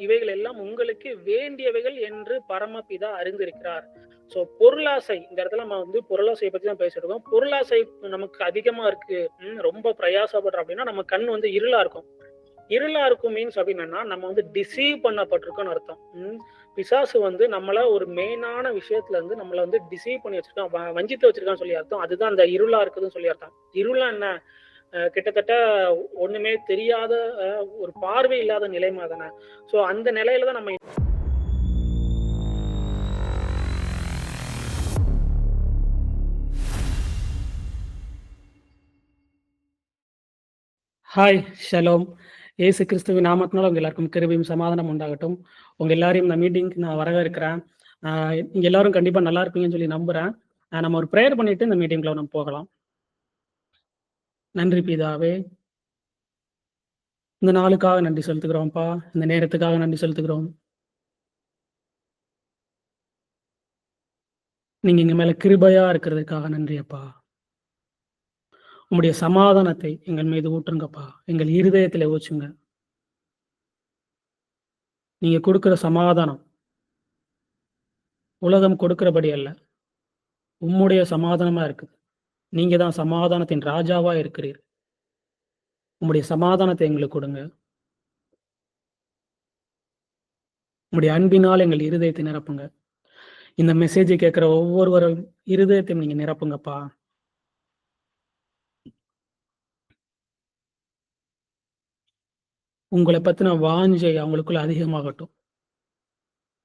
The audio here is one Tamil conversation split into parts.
இவைகள் எல்லாம் உங்களுக்கு வேண்டியவைகள் என்று பரமபிதா அறிந்திருக்கிறார். சோ பொருளாசை இந்த இடத்துல நம்ம வந்து பொருளாசையை பத்தி தான் பேசிட்டு இருக்கோம். பொருளாசை நமக்கு அதிகமா இருக்கு, ரொம்ப பிரயாசப்படுறோம் அப்படின்னா நம்ம கண் வந்து இருளா இருக்கும். இருளா இருக்கும் மீன்ஸ் அப்படின்னா நம்ம வந்து டிசீவ் பண்ணப்பட்டிருக்கோம்னு அர்த்தம். பிசாசு வந்து நம்மள ஒரு மெயினான விஷயத்துல இருந்து நம்மள வந்து டிசீவ் பண்ணி வச்சிருக்கான், வஞ்சித்து வச்சிருக்கான்னு சொல்லி அர்த்தம். அதுதான் அந்த இருளா இருக்குதுன்னு சொல்லி அர்த்தம். இருளா என்ன? கிட்டத்தட்ட ஒண்ணுமே தெரியாத, ஒரு பார்வை இல்லாத நிலைமை தானே. சோ அந்த நிலையில தான் நம்ம. Hi, shalom. இயேசு கிறிஸ்துவின் நாமத்தினால உங்க எல்லாருக்கும் கிருபையும் சமாதானம் உண்டாகட்டும். உங்க எல்லாரையும் இந்த மீட்டிங்க்கு நான் வரவேற்கிறேன். நீங்க எல்லாரும் கண்டிப்பா நல்லா இருப்பீங்கன்னு சொல்லி நம்புறேன். நம்ம ஒரு ப்ரேயர் பண்ணிட்டு இந்த மீட்டிங்ல நம்ம போகலாம். நன்றி பிதாவே, இந்த நாளுக்காக நன்றி செலுத்துகிறோம்ப்பா. இந்த நேரத்துக்காக நன்றி செலுத்துகிறோம். நீங்க எங்க மேல கிருபையா இருக்கிறதுக்காக நன்றி அப்பா. உங்களுடைய சமாதானத்தை எங்கள் மீது ஊற்றுங்கப்பா. எங்கள் இருதயத்துல ஊற்றுங்க. நீங்க கொடுக்கிற சமாதானம் உலகம் கொடுக்கிறபடி அல்ல, உம்முடைய சமாதானமா இருக்குது. நீங்க தான் சமாதானத்தின் ராஜாவா இருக்கிறீர். உம்முடைய சமாதானத்தை எங்களுக்கு கொடுங்க. உம்முடைய அன்பினால் எங்கள் இருதயத்தை நிரப்புங்க. இந்த மெசேஜை கேட்கிற ஒவ்வொருவரும் இருதயத்தையும் நீங்க நிரப்புங்கப்பா. உங்களை பத்தின வாஞ்சை அவங்களுக்குள்ள அதிகமாகட்டும்.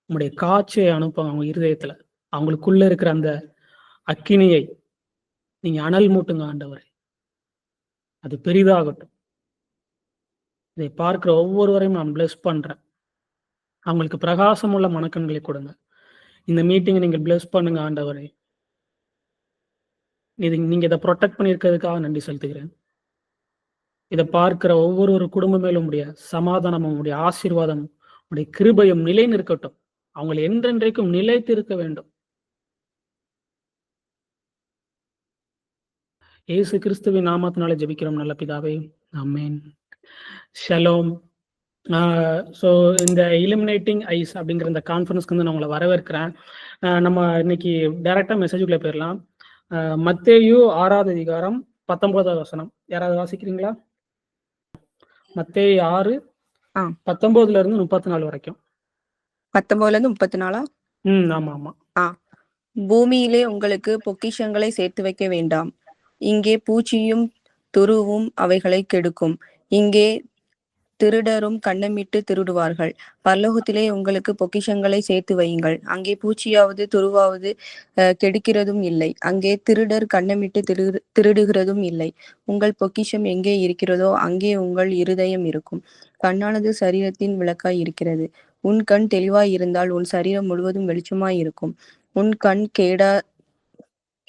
உங்களுடைய காட்சியை அனுப்புங்க அவங்க இருதயத்துல. அவங்களுக்குள்ள இருக்கிற அந்த அக்கினியை நீங்க அனல் மூட்டுங்க ஆண்டவரே. அது பெரிதாகட்டும். இதை பார்க்கிற ஒவ்வொருவரையும் நான் பிளஸ் பண்றேன். அவங்களுக்கு பிரகாசமுள்ள மனக்கண்களை கொடுங்க. இந்த மீட்டிங்கை நீங்க பிளஸ் பண்ணுங்க ஆண்டவரே. நீங்க இதை ப்ரொடெக்ட் பண்ணியிருக்கிறதுக்காக நன்றி செலுத்துகிறேன். இதை பார்க்கிற ஒவ்வொரு குடும்ப மேலும் உடைய சமாதானமும் உடைய ஆசீர்வாதம் உடைய கிருபையும் நிலை நிற்கட்டும். அவங்களை என்றென்றைக்கும் நிலைத்திருக்க வேண்டும். இயேசு கிறிஸ்துவின் நாமத்தினால ஜெபிக்கிறோம் நல்ல பிதாவே, ஆமென். ஷலோம். ஸோ இந்த இலுமினேட்டிங் ஐஸ் அப்படிங்கிற இந்த கான்ஃபரன்ஸ்க்கு வந்து நான் உங்களை வரவேற்கிறேன். நம்ம இன்னைக்கு டைரக்டா மெசேஜுக்குள்ள போயிடலாம். மத்தேயு 6வது அதிகாரம் 19வது வசனம். யாராவது வாசிக்கிறீங்களா? மத்தேயு 6 19ல இருந்து 34 வரைக்கும். 19ல இருந்து 34. ஆமா ஆமா. பூமியிலே உங்களுக்கு பொக்கிஷங்களை சேர்த்து வைக்க வேண்டாம். இங்கே பூச்சியும் துருவும் அவைகளை கெடுக்கும். இங்கே திருடரும் கண்ணமிட்டு திருடுவார்கள். பரலோகத்திலே உங்களுக்கு பொக்கிஷங்களை சேர்த்து வையுங்கள். அங்கே பூச்சியாவது துருவாவது கெடுக்கிறதும் இல்லை. அங்கே திருடர் கண்ணமிட்டு திருடுகிறதும் இல்லை. உங்கள் பொக்கிஷம் எங்கே இருக்கிறதோ அங்கே உங்கள் இருதயம் இருக்கும். கண்ணானது சரீரத்தின் விளக்காய் இருக்கிறது. உன் கண் தெளிவாய் இருந்தால் உன் சரீரம் முழுவதும் வெளிச்சமாய் இருக்கும். உன் கண்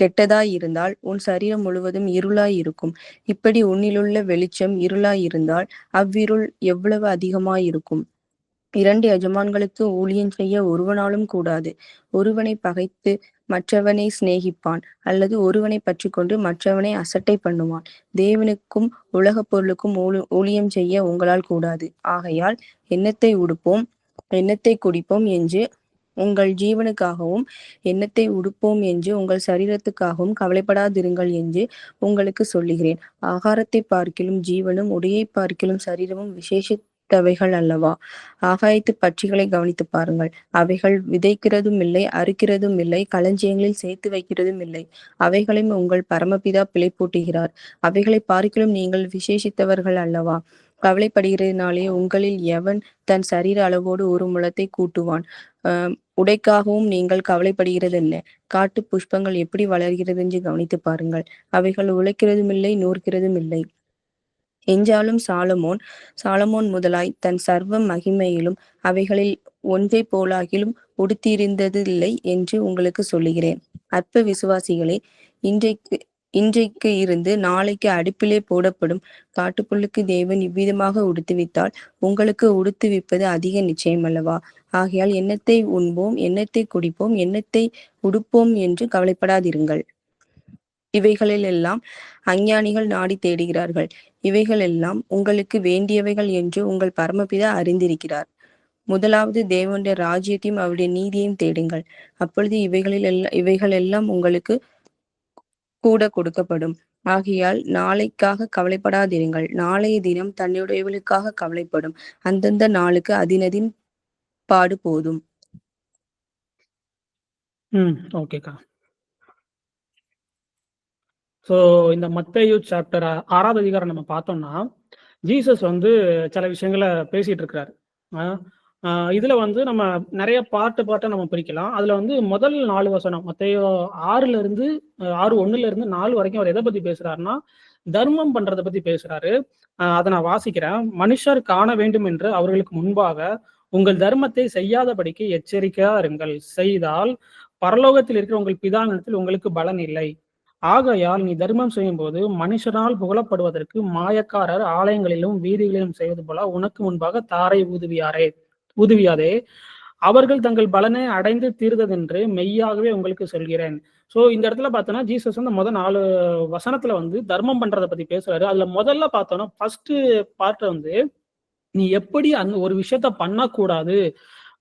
கெட்டதாய் இருந்தால் உன் சரீரம் முழுவதும் இருளாய் இருக்கும். இப்படி உன்னிலுள்ள வெளிச்சம் இருளாய் இருந்தால் அவ்விருள் எவ்வளவு அதிகமாயிருக்கும். 2 எஜமான்களுக்கு ஊழியம் செய்ய ஒருவனாலும் கூடாது. ஒருவனை பகைத்து மற்றவனை சிநேகிப்பான், அல்லது ஒருவனை பற்றி கொண்டு மற்றவனை அசட்டை பண்ணுவான். தேவனுக்கும் உலக பொருளுக்கும் ஊழியம் செய்ய உங்களால் கூடாது. ஆகையால் எண்ணத்தை உடுப்போம், எண்ணத்தை குடிப்போம் என்று உங்கள் ஜீவனுக்காகவும், எண்ணத்தை உடுப்போம் என்று உங்கள் சரீரத்துக்காகவும் கவலைப்படாதிருங்கள் என்று உங்களுக்கு சொல்லுகிறேன். ஆகாரத்தை பார்க்கிலும் ஜீவனும், உடையை பார்க்கிலும் சரீரமும் விசேஷித்தவைகள் அல்லவா? ஆகாயத்து பட்சிகளை கவனித்து பாருங்கள். அவைகள் விதைக்கிறதும் இல்லை, அறுக்கிறதும் இல்லை, களஞ்சியங்களில் சேர்த்து வைக்கிறதும் இல்லை. அவைகளையும் உங்கள் பரமபிதா பிழைப்பூட்டுகிறார். அவைகளை பார்க்கிலும் நீங்கள் விசேஷித்தவர்கள் அல்லவா? கவலைப்படுகிறதுனாலே உங்களில் எவன் தன் சரீர அளவோடு ஒரு முழத்தை கூட்டுவான்? உடைக்காகவும் நீங்கள் கவலைப்படுகிறது என்ன? காட்டு புஷ்பங்கள் எப்படி வளர்கிறது என்று கவனித்து பாருங்கள். அவைகள் உழைக்கிறதும் இல்லை, நூற்கிறதும் இல்லை. என்றாலும் சாலமோன் முதலாய் தன் சர்வ மகிமையிலும் அவைகளில் ஒன்றை போலாகிலும் உடுத்தியிருந்ததில்லை என்று உங்களுக்கு சொல்லுகிறேன். அற்ப விசுவாசிகளே, இன்றைக்கு இருந்து நாளைக்கு அடுப்பிலே போடப்படும் காட்டுப்புல்லுக்கு தேவன் இவ்விதமாக உடுத்துவித்தால் உங்களுக்கு உடுத்துவிப்பது அதிக நிச்சயம் அல்லவா? ஆகையால் எண்ணத்தை உண்போம், எண்ணத்தை குடிப்போம், எண்ணத்தை உடுப்போம் என்று கவலைப்படாதிருங்கள். இவைகளிலெல்லாம் அஞ்ஞானிகள் நாடி தேடுகிறார்கள். இவைகளெல்லாம் உங்களுக்கு வேண்டியவைகள் என்று உங்கள் பரமபிதா அறிந்திருக்கிறார். முதலாவது தேவனுடைய ராஜ்யத்தையும் அவருடைய நீதியையும் தேடுங்கள். அப்பொழுது இவைகள் எல்லாம் உங்களுக்கு கூட கொடுக்கப்படும். ஆகையால் நாளைக்காக கவலைப்படாதிருங்கள். நாளைய தினம் தன்னுடையவளுக்காக கவலைப்படும். அந்தந்த நாளுக்கு அதினதின் பாடு போதும். ஓகேக்கா. ஸோ இந்த மத்தேயு சாப்டர் 6வது அதிகாரம் நம்ம பார்த்தோம்னா, ஜீசஸ் வந்து சில விஷயங்கள பேசிட்டு இருக்கிறாரு. இதுல வந்து நம்ம நிறைய பாட்டா நம்ம பிரிக்கலாம். அதுல வந்து முதல் 4 வசனம் மத்தேயு 6ல இருந்து 6:1ல இருந்து 4 வரைக்கும் அவர் எதை பத்தி பேசுறாருன்னா, தர்மம் பண்றதை பத்தி பேசுறாரு. அதை நான் வாசிக்கிறேன். மனுஷர் காண வேண்டும் என்று அவர்களுக்கு முன்பாக உங்கள் தர்மத்தை செய்யாதபடிக்கு எச்சரிக்கையா இருங்கள். செய்தால் பரலோகத்தில் இருக்கிற உங்கள் பிதாவினிடத்தில் உங்களுக்கு பலன் இல்லை. ஆகையால் நீ தர்மம் செய்யும் போது மனுஷனால் புகழப்படுவதற்கு மாயக்காரர் ஆலயங்களிலும் வீதிகளிலும் செய்வது போல உனக்கு முன்பாக தாரை ஊதுவியாதே. அவர்கள் தங்கள் பலனை அடைந்து தீர்ந்ததென்று மெய்யாகவே உங்களுக்கு சொல்கிறேன். ஸோ இந்த இடத்துல பார்த்தோன்னா ஜீசஸ் வந்து முதல் 4 வசனத்துல வந்து தர்மம் பண்றதை பத்தி பேசுறாரு. அதுல முதல்ல பார்த்தோன்னா ஃபர்ஸ்ட் பார்ட் வந்து நீ எப்படி அந்த ஒரு விஷயத்த பண்ணக்கூடாது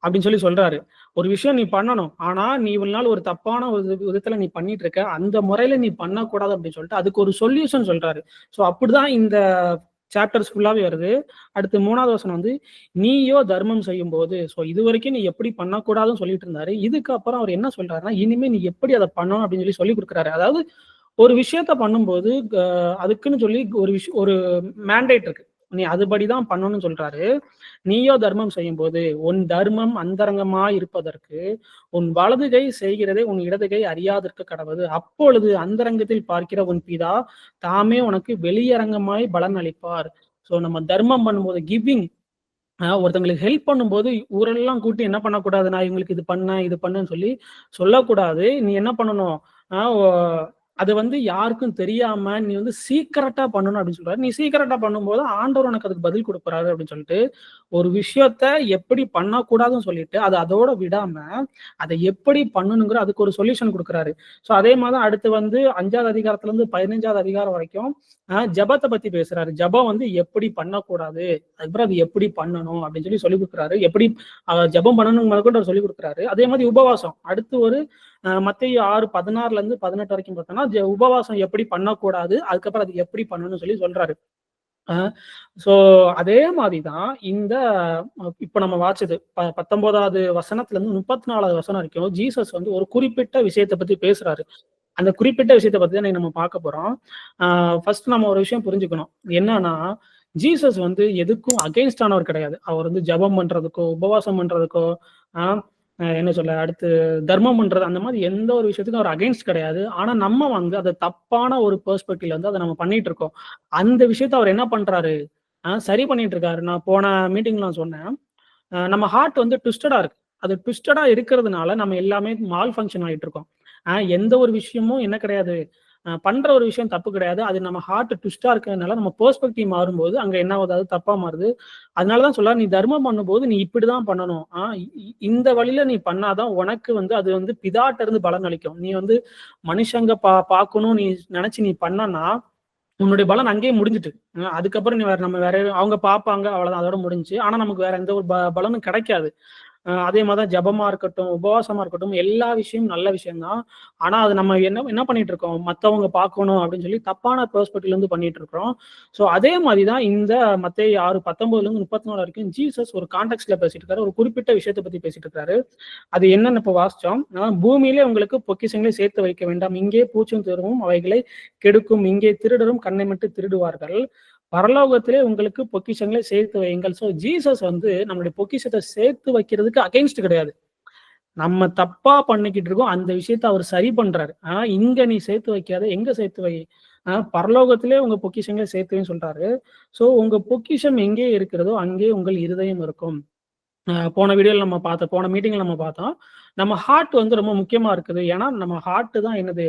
அப்படின்னு சொல்லி சொல்றாரு. ஒரு விஷயம் நீ பண்ணணும், ஆனா நீ இவ்வளவு நாள் ஒரு தப்பான ஒரு விதத்துல நீ பண்ணிட்டு இருக்க, அந்த முறையில நீ பண்ணக்கூடாது அப்படின்னு சொல்லிட்டு அதுக்கு ஒரு சொல்யூஷன் சொல்றாரு. ஸோ அப்படிதான் இந்த சாப்டர்ஸ் ஃபுல்லாவே வருது. அடுத்து 3வது வசனம் வந்து நீயோ தர்மம் செய்யும் போது, ஸோ இது வரைக்கும் நீ எப்படி பண்ணக்கூடாதுன்னு சொல்லிட்டு இருந்தாரு. இதுக்கப்புறம் அவர் என்ன சொல்றாருன்னா, இனிமே நீ எப்படி அதை பண்ணணும் அப்படின்னு சொல்லி கொடுக்குறாரு. அதாவது ஒரு விஷயத்த பண்ணும்போது அதுக்குன்னு சொல்லி ஒரு மேண்டேட் இருக்கு, நீ அதுபடிதான் பண்ணணும்னு சொல்றாரு. நீயோ தர்மம் செய்யும் போது உன் தர்மம் அந்தரங்கமாய் இருப்பதற்கு உன் வலது கை செய்கிறதே உன் இடது கை அறியாதற்கு கடவுது. அப்பொழுது அந்தரங்கத்தில் பார்க்கிற உன் பிதா தாமே உனக்கு வெளியரங்கமாய் பலன் அளிப்பார். ஸோ நம்ம தர்மம் பண்ணும்போது கிவிங், ஒருத்தங்களுக்கு ஹெல்ப் பண்ணும்போது ஊரெல்லாம் கூட்டி என்ன பண்ணக்கூடாது, நான் இவங்களுக்கு இது பண்ணுன்னு சொல்லி சொல்லக்கூடாது. நீ என்ன பண்ணணும், அது வந்து யாருக்கும் தெரியாம நீ வந்து சீக்கிரட்டா பண்ணணும் அப்படின்னு சொல்றாரு. நீ சீக்கிரட்டா பண்ணும்போது ஆண்டவர் உனக்கு அதுக்கு பதில் கொடுக்குறாரு அப்படின்னு சொல்லிட்டு ஒரு விஷயத்த எப்படி பண்ணக்கூடாதுன்னு சொல்லிட்டு அதை அதோட விடாம அதை எப்படி பண்ணணுங்கிற அதுக்கு ஒரு சொல்யூஷன் கொடுக்குறாரு. ஸோ அதே மாதிரி அடுத்து வந்து 5வது அதிகாரத்துல இருந்து 15வது அதிகாரம் வரைக்கும் ஜபத்தை பத்தி பேசுறாரு. ஜபம் வந்து எப்படி பண்ணக்கூடாது, அதுக்கப்புறம் அது எப்படி பண்ணணும் அப்படின்னு சொல்லி கொடுக்குறாரு. எப்படி ஜபம் பண்ணணும் முதற்கொண்டு சொல்லி கொடுக்குறாரு. அதே மாதிரி உபவாசம் அடுத்து ஒரு மத்தேயு 6:16ல இருந்து 18 வரைக்கும் பார்த்தோம்னா உபவாசம் எப்படி பண்ணக்கூடாது, அதுக்கப்புறம் அது எப்படி பண்ணணும்னு சொல்லி சொல்றாரு. சோ அதே மாதிரிதான் இந்த இப்ப நம்ம வாச்சது 19வது வசனத்துல இருந்து 34வது வசனம் வரைக்கும் ஜீசஸ் வந்து ஒரு குறிப்பிட்ட விஷயத்தை பத்தி பேசுறாரு. அந்த குறிப்பிட்ட விஷயத்தை பத்தி தான் நம்ம பார்க்க போறோம். ஃபர்ஸ்ட் நம்ம ஒரு விஷயம் புரிஞ்சுக்கணும். என்னன்னா ஜீசஸ் வந்து எதுக்கும் அகெயின்ஸ்ட் ஆனவர் கிடையாது. அவர் வந்து ஜபம் பண்றதுக்கோ உபவாசம் பண்றதுக்கோ என்ன சொல்ல அடுத்து தர்மம் பண்றது அந்த மாதிரி எந்த ஒரு விஷயத்துக்கும் அவர் அகெயின்ஸ்ட் கிடையாது. ஆனா நம்ம வந்து அதை தப்பான ஒரு பெர்ஸ்பெக்டிவ்ல வந்து அதை நம்ம பண்ணிட்டு இருக்கோம். அந்த விஷயத்த அவர் என்ன பண்றாரு, சரி பண்ணிட்டு இருக்காரு. நான் போன மீட்டிங்ல நான் சொன்னேன், நம்ம ஹார்ட் வந்து ட்விஸ்டடா இருக்கு. அது ட்விஸ்டடா இருக்கிறதுனால நம்ம எல்லாமே மால் ஃபங்க்ஷன் ஆகிட்டு இருக்கோம். எந்த ஒரு விஷயமும் என்ன கிடையாது, பண்ற ஒரு விஷயம் தப்பு கிடையாது. அது நம்ம ஹார்ட் ட்விஸ்டா இருக்கிறதுனால நம்ம பெர்ஸ்பெக்டிவ் மாறும்போது அங்க என்ன ஆகுது, அது தப்பா மாறுது. அதனாலதான் சொல்ல நீ தர்மம் பண்ணும்போது நீ இப்படிதான் பண்ணணும். இந்த வழியில நீ பண்ணாதான் உனக்கு வந்து அது வந்து பிதாட்ட இருந்து பலன் அளிக்கும். நீ வந்து மனுஷங்க பார்க்கணும் நீ நினைச்சு நீ பண்ணனா உன்னுடைய பலன் அங்கேயே முடிஞ்சிட்டு. அதுக்கப்புறம் நீ நம்ம வேற அவங்க பார்ப்பாங்க, அவ்வளவுதான், அதோட முடிஞ்சு. ஆனா நமக்கு வேற எந்த ஒரு பலனும் கிடைக்காது. அதே மாதிரிதான் ஜபமா இருக்கட்டும், உபவாசமா இருக்கட்டும், எல்லா விஷயமும் நல்ல விஷயம்தான். ஆனா அது நம்ம என்ன பண்ணிட்டு இருக்கோம், மத்தவங்க பார்க்கணும் அப்படின்னு சொல்லி தப்பான பெர்ஸ்பெக்டிவ்ல இருந்து பண்ணிட்டு இருக்கிறோம். ஸோ அதே மாதிரிதான் இந்த மத்தேயு 6:19ல இருந்து 34 வரைக்கும் ஜீசஸ் ஒரு கான்டெக்ட்ல பேசிட்டு இருக்காரு. ஒரு குறிப்பிட்ட விஷயத்தை பத்தி பேசிட்டு இருக்காரு. அது என்னன்னு இப்ப வாசிச்சோம். பூமியிலே உங்களுக்கு பொக்கிஷங்களை சேர்த்து வைக்க வேண்டாம், இங்கே பூச்சும் திருவும் அவைகளை கெடுக்கும், இங்கே திருடரும் கண்ணை மட்டும் திருடுவார்கள், பரலோகத்திலே உங்களுக்கு பொக்கிஷங்களை சேர்த்து வையுங்கள். ஸோ ஜீசஸ் வந்து நம்மளுடைய பொக்கிஷத்தை சேர்த்து வைக்கிறதுக்கு அகைன்ஸ்ட் கிடையாது. நம்ம தப்பா பண்ணிக்கிட்டு இருக்கோம், அந்த விஷயத்த அவர் சரி பண்றாரு. இங்க நீ சேர்த்து வைக்காத, எங்க சேர்த்து வை, பரலோகத்திலே உங்க பொக்கிஷங்களை சேர்த்து வைன்னு சொல்றாரு. ஸோ உங்க பொக்கிஷம் எங்கே இருக்கிறதோ அங்கே உங்கள் இருதயம் இருக்கும். போன வீடியோல நம்ம பார்த்தோம், போன மீட்டிங்ல நம்ம பார்த்தோம். நம்ம ஹார்ட் வந்து ரொம்ப முக்கியமா இருக்குது. ஏன்னா நம்ம ஹார்ட் தான் என்னது,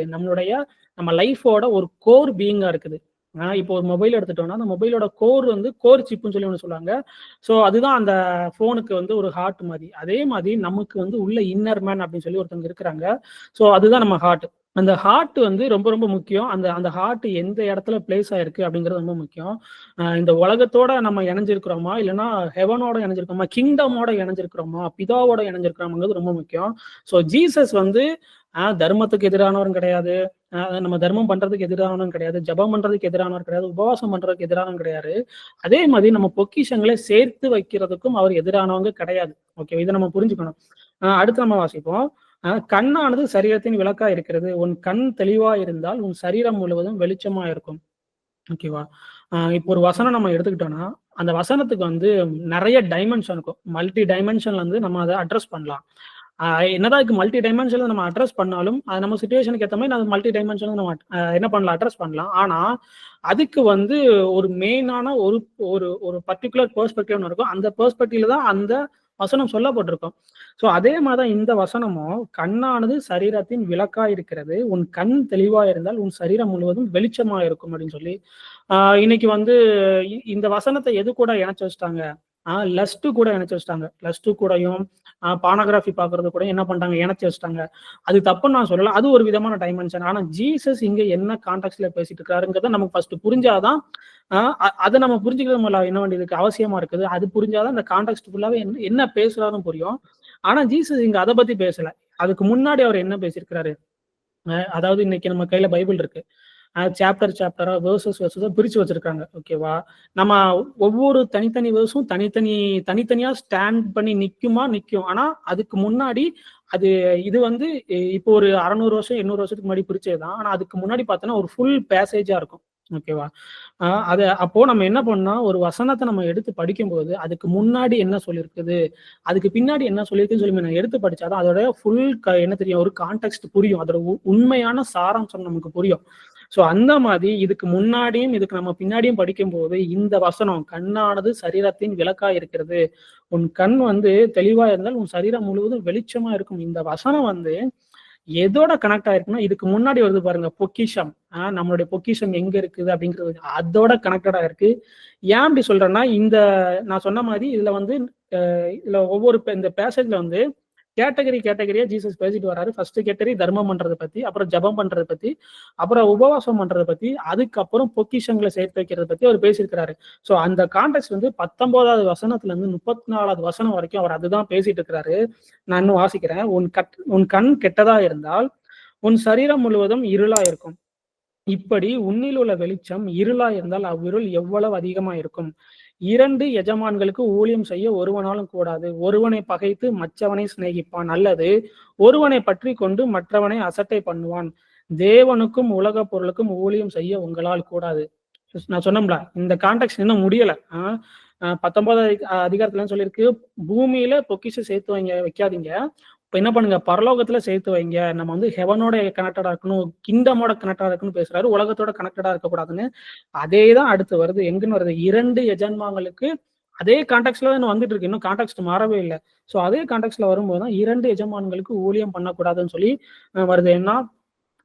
நம்ம லைஃபோட ஒரு கோர் பீயிங்கா இருக்குது. இப்போ ஒரு மொபைல் எடுத்துட்டோம்னா அந்த மொபைலோட கோர் வந்து கோர் சிப்னு சொல்லி ஒன்று சொல்லுவாங்க. ஸோ அதுதான் அந்த ஃபோனுக்கு வந்து ஒரு ஹார்ட் மாதிரி. அதே மாதிரி நமக்கு வந்து உள்ள இன்னர் மேன் அப்படின்னு சொல்லி ஒருத்தவங்க இருக்கிறாங்க. ஸோ அதுதான் நம்ம ஹார்ட். அந்த ஹார்ட் வந்து ரொம்ப ரொம்ப முக்கியம். அந்த அந்த ஹார்ட் எந்த இடத்துல பிளேஸ் ஆயிருக்கு அப்படிங்கிறது ரொம்ப முக்கியம். இந்த உலகத்தோட நம்ம இணைஞ்சிருக்கிறோமா? இல்லன்னா ஹெவனோட இணைஞ்சிருக்கோமா? கிங்டமோட இணைஞ்சிருக்கிறோமா? பிதாவோட இணைஞ்சிருக்கிறோமாங்கிறது ரொம்ப முக்கியம். ஸோ ஜீசஸ் வந்து தர்மத்துக்கு எதிரானவரும் கிடையாது. நம்ம தர்மம் பண்றதுக்கு எதிரானவரும் கிடையாது. ஜெபம் பண்றதுக்கு எதிரானவர் கிடையாது. உபவாசம் பண்றதுக்கு எதிரானவரும் கிடையாது. அதே மாதிரி நம்ம பொக்கிஷங்களை சேர்த்து வைக்கிறதுக்கும் அவர் எதிரானவங்க கிடையாது. ஓகே, இதை நம்ம புரிஞ்சுக்கணும். அடுத்து நம்ம வாசிப்போம். கண்ணானது சரீரத்தின் விளக்கா இருக்கிறது. உன் கண் தெளிவா இருந்தால் உன் சரீரம் முழுவதும் வெளிச்சமா இருக்கும். ஓகேவா? இப்போ ஒரு வசனம் நம்ம எடுத்துக்கிட்டோம்னா, அந்த வசனத்துக்கு வந்து நிறைய டைமென்ஷன் இருக்கும். மல்டி டைமென்ஷன்ல வந்து நம்ம அதை அட்ரஸ் பண்ணலாம். என்னதான் இதுக்கு மல்டி டைமென்ஷன்ல நம்ம அட்ரஸ் பண்ணாலும், அது நம்ம சிச்சுவேஷனுக்கு ஏத்த மாதிரி மல்டி டைமென்ஷன்ல நம்ம என்ன பண்ணலாம்? அட்ரஸ் பண்ணலாம். ஆனா, அதுக்கு வந்து ஒரு மெயினான ஒரு ஒரு ஒரு பர்ட்டிகுலர் பெர்ஸ்பெக்டிவ்னு இருக்கும். அந்த பெர்ஸ்பெக்டிவ்ல தான் அந்த வசனம் சொல்லப்பட்டிருக்கும். ஸோ அதே மாதிரி தான் இந்த வசனமும், கண்ணானது சரீரத்தின் விளக்கா இருக்கிறது. உன் கண் தெளிவா இருந்தால் உன் சரீரம் முழுவதும் வெளிச்சமா இருக்கும் அப்படின்னு சொல்லி, இன்னைக்கு வந்து இந்த வசனத்தை எது கூட இணைச்சு வச்சுட்டாங்க? லஸ்ட் கூட இணைச்சு வச்சுட்டாங்க. லஸ்ட் கூடயும் பானோகிராஃபி பார்க்கறது கூட என்ன பண்ணிட்டாங்க? இணைச்சு வச்சுட்டாங்க. அது தப்புன்னு நான் சொல்லல. அது ஒரு விதமான டைமென்ஷன். ஆனா ஜீசஸ் இங்க என்ன கான்டெக்ஸ்ட்ல பேசிட்டு இருக்காருங்கிறத நமக்கு ஃபர்ஸ்ட் புரிஞ்சாதான், அதை நம்ம புரிஞ்சுக்கிறது என்ன வேண்டியதுக்கு அவசியமா இருக்குது. அது புரிஞ்சாதான் இந்த கான்டெக்ஸ்ட் ஃபுல்லாவே என்ன பேசுறாருன்னு புரியும். ஆனா ஜீசஸ் இங்க அதை பத்தி பேசல. அதுக்கு முன்னாடி அவர் என்ன பேசியிருக்கிறாரு? அதாவது இன்னைக்கு நம்ம கையில பைபிள் இருக்கு. சாப்டரா வேர்சஸா பிரிச்சு வச்சிருக்காங்க. ஓகேவா? நம்ம ஒவ்வொரு தனித்தனி வேர்ஸும் தனித்தனியா ஸ்டாண்ட் பண்ணி நிக்கும். ஆனா அதுக்கு முன்னாடி அது இது வந்து இப்போ ஒரு 600 வருஷம் 800 வருஷத்துக்கு முன்னாடி பிரிச்சதுதான். ஆனா அதுக்கு முன்னாடி பார்த்தோன்னா ஒரு ஃபுல் பேசேஜா இருக்கும். ஓகேவா? அப்போ நம்ம என்ன பண்ணோம், ஒரு வசனத்தை நம்ம எடுத்து படிக்கும்போது அதுக்கு முன்னாடி என்ன சொல்லியிருக்குது, அதுக்கு பின்னாடி என்ன சொல்லியிருக்குன்னு சொல்லி நான் எடுத்து படிச்சாதான் அதோட ஃபுல் என்ன தெரியும், ஒரு கான்டெக்ஸ்ட் புரியும். அதோட உண்மையான சாராம்சம் நமக்கு புரியும். ஸோ அந்த மாதிரி இதுக்கு முன்னாடியும் இதுக்கு நம்ம பின்னாடியும் படிக்கும்போது இந்த வசனம், கண்ணானது சரீரத்தின் விளக்கா இருக்கிறது. உன் கண் வந்து தெளிவா இருந்தால் உன் சரீரம் முழுவதும் வெளிச்சமா இருக்கும். இந்த வசனம் வந்து எதோட கனெக்ட் ஆயிருக்குன்னா, இதுக்கு முன்னாடி வருது பாருங்க, பொக்கிஷம். நம்மளுடைய பொக்கிஷம் எங்க இருக்குது அப்படிங்கிறது அதோட கனெக்டடா இருக்கு. ஏன் அப்படி சொல்றேன்னா, இந்த நான் சொன்ன மாதிரி இதுல வந்து இதுல ஒவ்வொரு இந்த பேசேஜ்ல வந்து கேட்டகரியா ஜீசஸ் பேசிட்டு வராரு. ஃபர்ஸ்ட் கேட்டகரி தர்மம் பண்றதை பத்தி, அப்புறம் ஜெபம் பண்றதை பத்தி, அப்புறம் உபவாசம் பண்றதை பத்தி, அதுக்கப்புறம் பொக்கிஷங்களை சேர்த்து வைக்கிறத பத்தி அவர் பேசியிருக்கிறாரு. ஸோ அந்த கான்டெக்ஸ்ட் வந்து 19வது வசனத்துல இருந்து 34வது வசனம் வரைக்கும் அவர் அதுதான் பேசிட்டு இருக்கிறாரு. நான் இன்னும் வாசிக்கிறேன். உன் கண் கெட்டதா இருந்தால் உன் சரீரம் முழுவதும் இருளா இருக்கும். இப்படி உன்னில் உள்ள வெளிச்சம் இருளா இருந்தால் அவ்விருள் எவ்வளவு அதிகமா இருக்கும். 2 எஜமான்களுக்கு ஊழியம் செய்ய ஒருவனாலும் கூடாது. ஒருவனை பகைத்து மற்றவனை சிநேகிப்பான், அல்லது ஒருவனை பற்றி கொண்டு மற்றவனை அசட்டை பண்ணுவான். தேவனுக்கும் உலக பொருளுக்கும் ஊழியம் செய்ய உங்களால் கூடாது. நான் சொன்னோம்ல, இந்த கான்டெக்ட் இன்னும் முடியல. 19வது அதிகாரத்துல சொல்லியிருக்கு, பூமியில பொக்கிஷம் சேர்த்து வைக்காதீங்க. இப்ப என்ன பண்ணுங்க, பரலோகத்துல சேர்த்து வைங்க. நம்ம வந்து ஹெவனோட கனெக்டடா இருக்கணும், கிங்டமோட கனெக்டடா இருக்கணும்னு பேசுறாரு. உலகத்தோட கனெக்டடா இருக்கக்கூடாதுன்னு. அதேதான் அடுத்து வருது. எங்கன்னு வருது? 2 எஜமான்களுக்கு அதே கான்டெக்ட்ல தான் வந்துட்டு இருக்கு. இன்னும் கான்டெக்ட் மாறவே இல்லை. சோ அதே கான்டெக்ட்ல வரும்போதுதான் 2 எஜமான்களுக்கு ஊழியம் பண்ணக்கூடாதுன்னு சொல்லி வருது.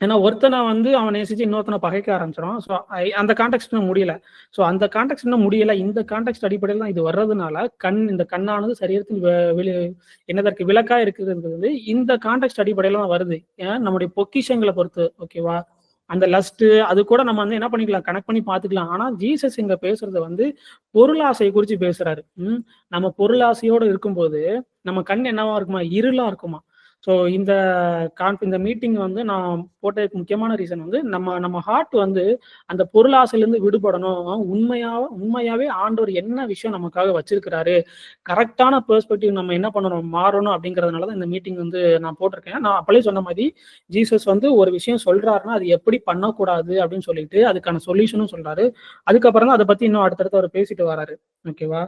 ஏன்னா ஒருத்தனை வந்து அவன் நேசிச்சு இன்னொருத்தனை பகைக்க ஆரம்பிச்சிடும். ஸோ அந்த கான்டெக்ட் இன்னும் முடியல. ஸோ அந்த கான்டெக்ட் இன்னும் முடியல. இந்த கான்டெக்ட் அடிப்படையில் தான் இது வர்றதுனால இந்த கண்ணானது சரீரத்தின் என்னதற்கு விளக்கா இருக்கிறது வந்து இந்த கான்டெக்ட் அடிப்படையில தான் வருது. ஏன் நம்முடைய பொக்கிஷங்களை பொறுத்து. ஓகேவா? அந்த லஸ்ட் அது கூட நம்ம வந்து என்ன பண்ணிக்கலாம், கனெக்ட் பண்ணி பார்த்துக்கலாம். ஆனா ஜீசஸ் இங்க பேசுறது வந்து பொருளாசை குறித்து பேசுறாரு. நம்ம பொருளாசையோடு இருக்கும்போது நம்ம கண் என்னவா இருக்குமா? இருளா இருக்குமா? ஸோ இந்த மீட்டிங் வந்து நான் போட்டதுக்கு முக்கியமான ரீசன் வந்து நம்ம ஹார்ட் வந்து அந்த பொருளாசையிலிருந்து விடுபடணும். உண்மையாவே ஆண்டவர் என்ன விஷயம் நமக்காக வச்சிருக்கிறாரு, கரெக்டான பெர்ஸ்பெக்டிவ் நம்ம என்ன பண்ணணும், மாறணும் அப்படிங்கிறதுனாலதான் இந்த மீட்டிங் வந்து நான் போட்டிருக்கேன். நான் அப்பளே சொன்ன மாதிரி ஜீசஸ் வந்து ஒரு விஷயம் சொல்றாருன்னா அது எப்படி பண்ணக்கூடாது அப்படின்னு சொல்லிட்டு அதுக்கான சொல்யூஷனும் சொல்றாரு. அதுக்கப்புறம் தான் அதை பத்தி இன்னும் அடுத்தடுத்து அவர் பேசிட்டு வராரு. ஓகேவா?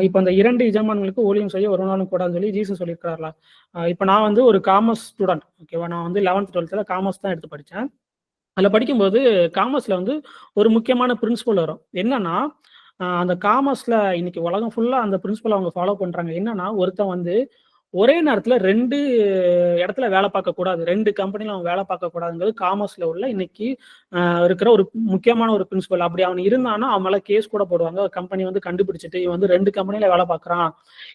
இப்ப அந்த 2 எஜமான்களுக்கு ஊழியம் செய்ய ஒரு நாளும் கூடாதுன்னு சொல்லி ஜீசஸ் சொல்லியிருக்கிறார்களா? இப்ப நான் வந்து ஒரு காமர்ஸ் ஸ்டூடெண்ட். ஓகேவா? நான் வந்து 11th 12th காமர்ஸ் தான் எடுத்து படித்தேன். அதில் படிக்கும்போது காமர்ஸ்ல வந்து ஒரு முக்கியமான பிரின்சிபல் வரும். என்னன்னா, அந்த காமர்ஸ்ல இன்னைக்கு உலகம் ஃபுல்லா அந்த பிரின்சிபல் அவங்க ஃபாலோ பண்றாங்க. என்னன்னா, ஒருத்தன் வந்து ஒரே நேரத்துல 2 இடத்துல வேலை பார்க்கக்கூடாது. 2 கம்பெனில அவன் வேலை பார்க்கக்கூடாதுங்கிறது காமர்ஸ்ல உள்ள இன்னைக்கு இருக்கிற ஒரு முக்கியமான ஒரு பிரின்சிபல். அப்படி அவன் இருந்தான்னா, அவன் மேல கேஸ் கூட போடுவாங்க. கம்பெனி வந்து கண்டுபிடிச்சுட்டு, இவன் வந்து 2 கம்பெனில வேலை பார்க்குறான்.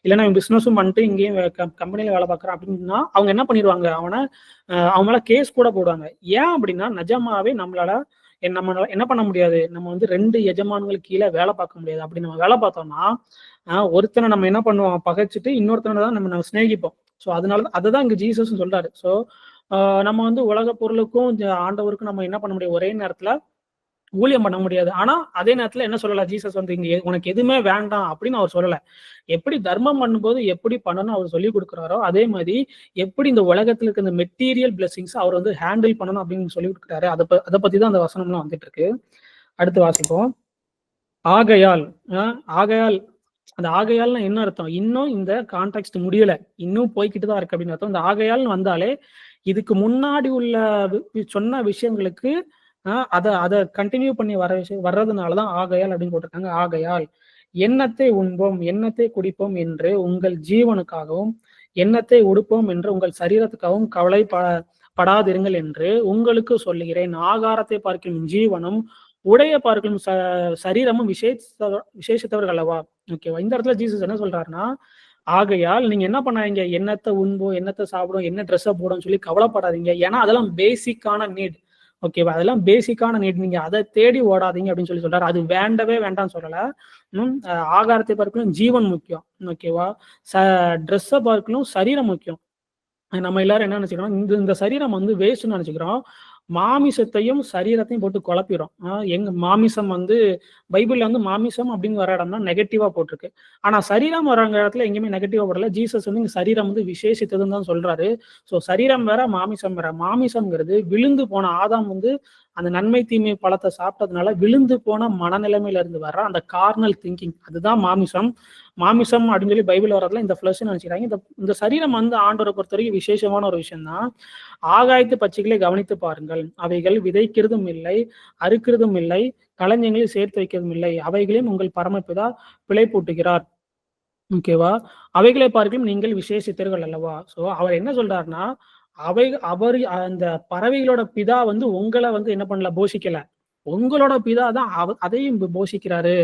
இல்லன்னா இவன் பிசினஸும் பண்ணிட்டு இங்கேயும் கம்பெனில வேலை பார்க்குறான் அப்படின்னா, அவங்க என்ன பண்ணிருவாங்க? அவன் மேல கேஸ் கூட போடுவாங்க. ஏன் அப்படின்னா, நிஜமாவே நம்மளால என்ன பண்ண முடியாது? நம்ம வந்து 2 எஜமான்களுக்கு கீழ வேலை பார்க்க முடியாது. அப்படி நம்ம வேலை பார்த்தோம்னா, ஒருத்தனை நம்ம என்ன பண்ணுவோம்? பகைச்சுட்டு இன்னொருத்தனை தான் நம்ம சிநேகிப்போம். ஸோ அததான் இங்க ஜீசஸும் சொல்றாரு. ஸோ நம்ம வந்து உலக பொருளுக்கும் ஆண்டவருக்கும் நம்ம என்ன பண்ண முடியும்? ஒரே நேரத்துல ஊழியம் பண்ண முடியாது. ஆனா அதே நேரத்துல என்ன சொல்லல? ஜீசஸ் வந்து இங்க உனக்கு எதுவுமே வேண்டாம் அப்படின்னு அவர் சொல்லல. எப்படி தர்மம் பண்ணும்போது எப்படி பண்ணணும் அவர் சொல்லி கொடுக்குறாரோ, அதே மாதிரி எப்படி இந்த உலகத்துல இருக்க இந்த மெட்டீரியல் பிளெஸிங்ஸ் அவர் வந்து ஹேண்டில் பண்ணணும் அப்படின்னு சொல்லி கொடுக்குறாரு. அதை பத்தி தான் அந்த வசனம்லாம் வந்துட்டு இருக்கு. அடுத்து வாசிப்போம். ஆகையால் அந்த ஆகையால்னா என்ன அர்த்தம்? இன்னும் இந்த கான்டெக்ஸ்ட் முடியல, இன்னும் போய்கிட்டு தான் இருக்கு அப்படின்னு அர்த்தம். இந்த ஆகையால்னு வந்தாலே இதுக்கு முன்னாடி உள்ள சொன்ன விஷயங்களுக்கு அதை கண்டினியூ பண்ணி வர்றதுனாலதான் ஆகையால் அப்படின்னு போட்டிருக்காங்க. ஆகையால் எண்ணத்தை உண்போம், எண்ணத்தை குடிப்போம் என்று உங்கள் ஜீவனுக்காகவும், எண்ணத்தை உடுப்போம் என்று உங்கள் சரீரத்துக்காகவும் கவலைப்படாதிருங்கள் என்று உங்களுக்கு சொல்லுகிறேன். ஆகாரத்தை பார்க்கும் ஜீவனும் உடைய பார்க்கும் சரீரமும் விசேஷித்தவர்கள் அல்லவா? ஓகேவா? இந்த இடத்துல ஜீசஸ் என்ன சொல்றாருன்னா, ஆகையால் நீங்க என்ன பண்ணாதீங்க, எண்ணத்தை உண்போம், எண்ணத்தை சாப்பிடும், என்ன ட்ரெஸ்ஸை போடும் சொல்லி கவலைப்படாதீங்க. ஏன்னா அதெல்லாம் பேசிக்கான நீட். ஓகேவா? அதெல்லாம் பேசிக்கான நீட். நீங்க அதை தேடி ஓடாதீங்க அப்படின்னு சொல்லி சொல்றாரு. அது வேண்டவே வேண்டாம்னு சொல்லல. ஆகாரத்தை பார்க்கணும் ஜீவன் முக்கியம். ஓகேவா? ட்ரெஸ்ஸை பார்க்கணும் சரீரம் முக்கியம். நம்ம எல்லாரும் என்ன நினைச்சுக்கிறோம்? இந்த சரீரம் வந்து வேஸ்ட்னு நினைச்சுக்கிறோம். மாமிசத்தையும் சரீரத்தையும் போட்டு குழப்பிடும். எங்க மாமிசம் வந்து பைபிள்ல வந்து மாமிசம் அப்படின்னு வர இடம்னா நெகட்டிவா போட்டிருக்கு. ஆனா சரீரம் வர இடத்துல எங்கேயுமே நெகட்டிவா போடல. ஜீசஸ் வந்து இங்க சரீரம் வந்து விசேஷித்ததுன்னு தான் சொல்றாரு. ஸோ சரீரம் வேற, மாமிசம் வேற. மாமிசம்ங்கிறது விழுந்து போன ஆதாம் வந்து அந்த நன்மை தீமை பழத்தை சாப்பிட்டதுனால விழுந்து போன மனநிலைமையில இருந்து வர்ற அந்த கார்னல் திங்கிங், அதுதான் மாமிசம். மாமிசம் அப்படின்னு சொல்லி பைபிள் வரதுல இந்த பிளஸ் நினைச்சுக்கிறாங்க. இந்த சரீரம் வந்து ஆண்டவரை பொறுத்த வரைக்கும் விசேஷமான ஒரு விஷயம் தான். ஆகாயத்து பட்சிகளை கவனித்து பாருங்கள், அவைகள் விதைக்கிறதும் இல்லை, அறுக்கிறதும் இல்லை, களஞ்சியங்களில் சேர்த்து வைக்கிறதும் இல்லை, அவைகளையும் உங்கள் பரமபிதா பிழைப்பூட்டுகிறார். ஓகேவா? அவைகளை பார்க்கலும் நீங்கள் விசேஷித்தர்கள் அல்லவா? சோ அவர் என்ன சொல்றாருன்னா, அவர் அந்த பறவைகளோட பிதா வந்து உங்களை வந்து என்ன பண்ணல, போஷிக்கல. உங்களோட பிதா தான் அதையும் போஷிக்கிறாரு.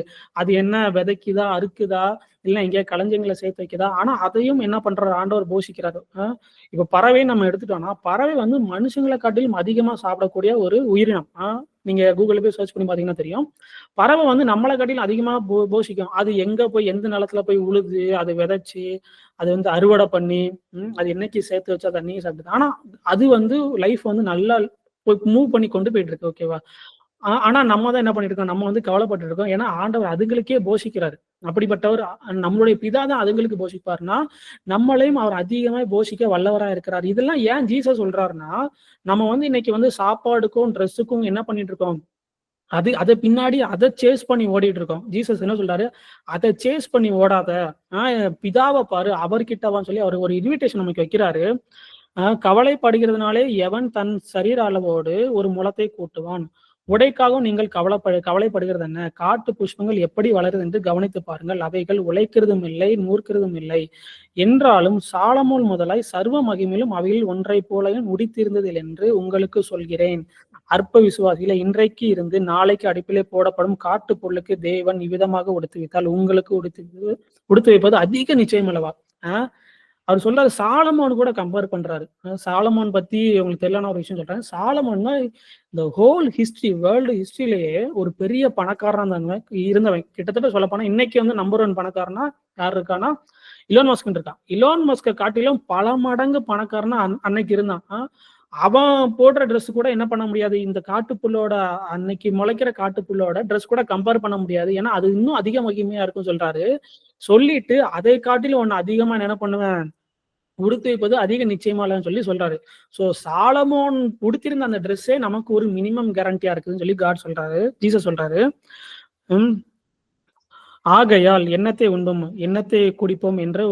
அது என்ன விதைக்குதா, அறுக்குதா, இல்ல எங்கேயா களஞ்சியங்களை சேர்த்து வைக்குதா, ஆனா அதையும் என்ன பண்றாரு? ஆண்டவர் போஷிக்கிறாரு. இப்ப பறவை நம்ம எடுத்துட்டோம்னா, பறவை வந்து மனுஷங்களை காட்டிலும் அதிகமா சாப்பிடக்கூடிய ஒரு உயிரினம். நீங்க கூகுள்ல போய் சர்ச் பண்ணி பாத்தீங்கன்னா தெரியும். பறவை வந்து நம்மளை காட்டிலும் அதிகமா போஷிக்கும். அது எங்க போய் எந்த நிலத்துல போய் உழுது, அது விதைச்சு, அது வந்து அறுவடை பண்ணி, அது என்னைக்கு சேர்த்து வச்சா தண்ணியை சாப்பிடுது. ஆனா அது வந்து லைஃப் வந்து நல்லா மூவ் பண்ணி கொண்டு போயிட்டு இருக்கு. ஓகேவா? ஆனா நம்ம தான் என்ன பண்ணிட்டு இருக்கோம்? நம்ம வந்து கவலைப்பட்டு இருக்கோம். ஏன்னா ஆண்டவர் அதுங்களுக்கே போஷிக்கிறாரு. அப்படிப்பட்டவர் நம்மளுடைய பிதா தான் அதுங்களுக்கு போஷிப்பாருன்னா, நம்மளையும் அவர் அதிகமாக போஷிக்க வல்லவரா இருக்கிறார். இதெல்லாம் ஏன் ஜீசஸ் சொல்றாருன்னா, நம்ம வந்து இன்னைக்கு வந்து சாப்பாடுக்கும் ட்ரெஸ்ஸுக்கும் என்ன பண்ணிட்டு இருக்கோம்? அதை பின்னாடி அதை சேஸ் பண்ணி ஓடிட்டு இருக்கோம். ஜீசஸ் என்ன சொல்றாரு? அதை சேஸ் பண்ணி ஓடாத, பிதாவை பாரு, அவர்கிட்டவான்னு சொல்லி அவர் ஒரு இன்விடேஷன் நமக்கு வைக்கிறாரு. கவலைப்படுகிறதுனாலே எவன் தன் சரீர அளவோடு ஒரு முளத்தை கூட்டுவான். உடைக்காகவும் நீங்கள் கவலைப்படுகிறது என்ன? காட்டு புஷ்பங்கள் எப்படி வளருது என்று கவனித்து பாருங்கள். அவைகள் உழைக்கிறதும் இல்லை, நூற்கிறதும் இல்லை. என்றாலும் சாலமோன் முதலாய் சர்வ மகிமையிலும் அவையில் ஒன்றை போலையும் உடித்திருந்ததில் என்று உங்களுக்கு சொல்கிறேன். அற்ப விசுவாசிகளை இன்றைக்கு இருந்து நாளைக்கு அடுப்பிலே போடப்படும் காட்டு பொருளுக்கு தேவன் இவ்விதமாக உடுத்து வைத்தால் உங்களுக்கு உடுத்து வைப்பது அதிக நிச்சயம் அல்லவா? அவர் சொல்றாரு. சாலமோன் கூட கம்பேர் பண்றாரு. சாலமோன் பத்தி உங்களுக்கு தெரியலான ஒரு விஷயம் சொல்றேன். சாலமோன்னா இந்த ஹோல் ஹிஸ்டரி, வேர்ல்டு ஹிஸ்டரியிலேயே ஒரு பெரிய பணக்காரனா இருந்தவன். கிட்டத்தட்ட சொல்ல போனா இன்னைக்கு வந்து நம்பர் 1 பணக்காரனா யார் இருக்கானா? இலோன் மஸ்க் இருக்கான். இலோன் மஸ்கை காட்டிலும் பல மடங்கு பணக்காரனா அன்னைக்கு இருந்தான். அவன் போடுற ட்ரெஸ் கூட என்ன பண்ண முடியாது, இந்த காட்டுப்புல்லோட, அன்னைக்கு முளைக்கிற காட்டுப்புல்லோட ட்ரெஸ் கூட கம்பேர் பண்ண முடியாது. ஏன்னா அது இன்னும் அதிக மகிமையா இருக்கும் சொல்றாரு. சொல்லிட்டு அதை காட்டிலும் ஒன்னு அதிகமா என்ன பண்ணுவேன், உடுத்து வைப்பது அதிக நிச்சயமா இல்லைன்னு சொல்லி சொல்றாரு. சோ சாலமோன் உடுத்திருந்த அந்த ட்ரெஸ்ஸே நமக்கு ஒரு மினிமம் கேரண்டியா இருக்குதுன்னு சொல்லி காட் சொல்றாரு, ஜீசஸ் சொல்றாரு. ஆகையால் எண்ணத்தை உண்போம், எண்ணத்தை குடிப்போம் என்று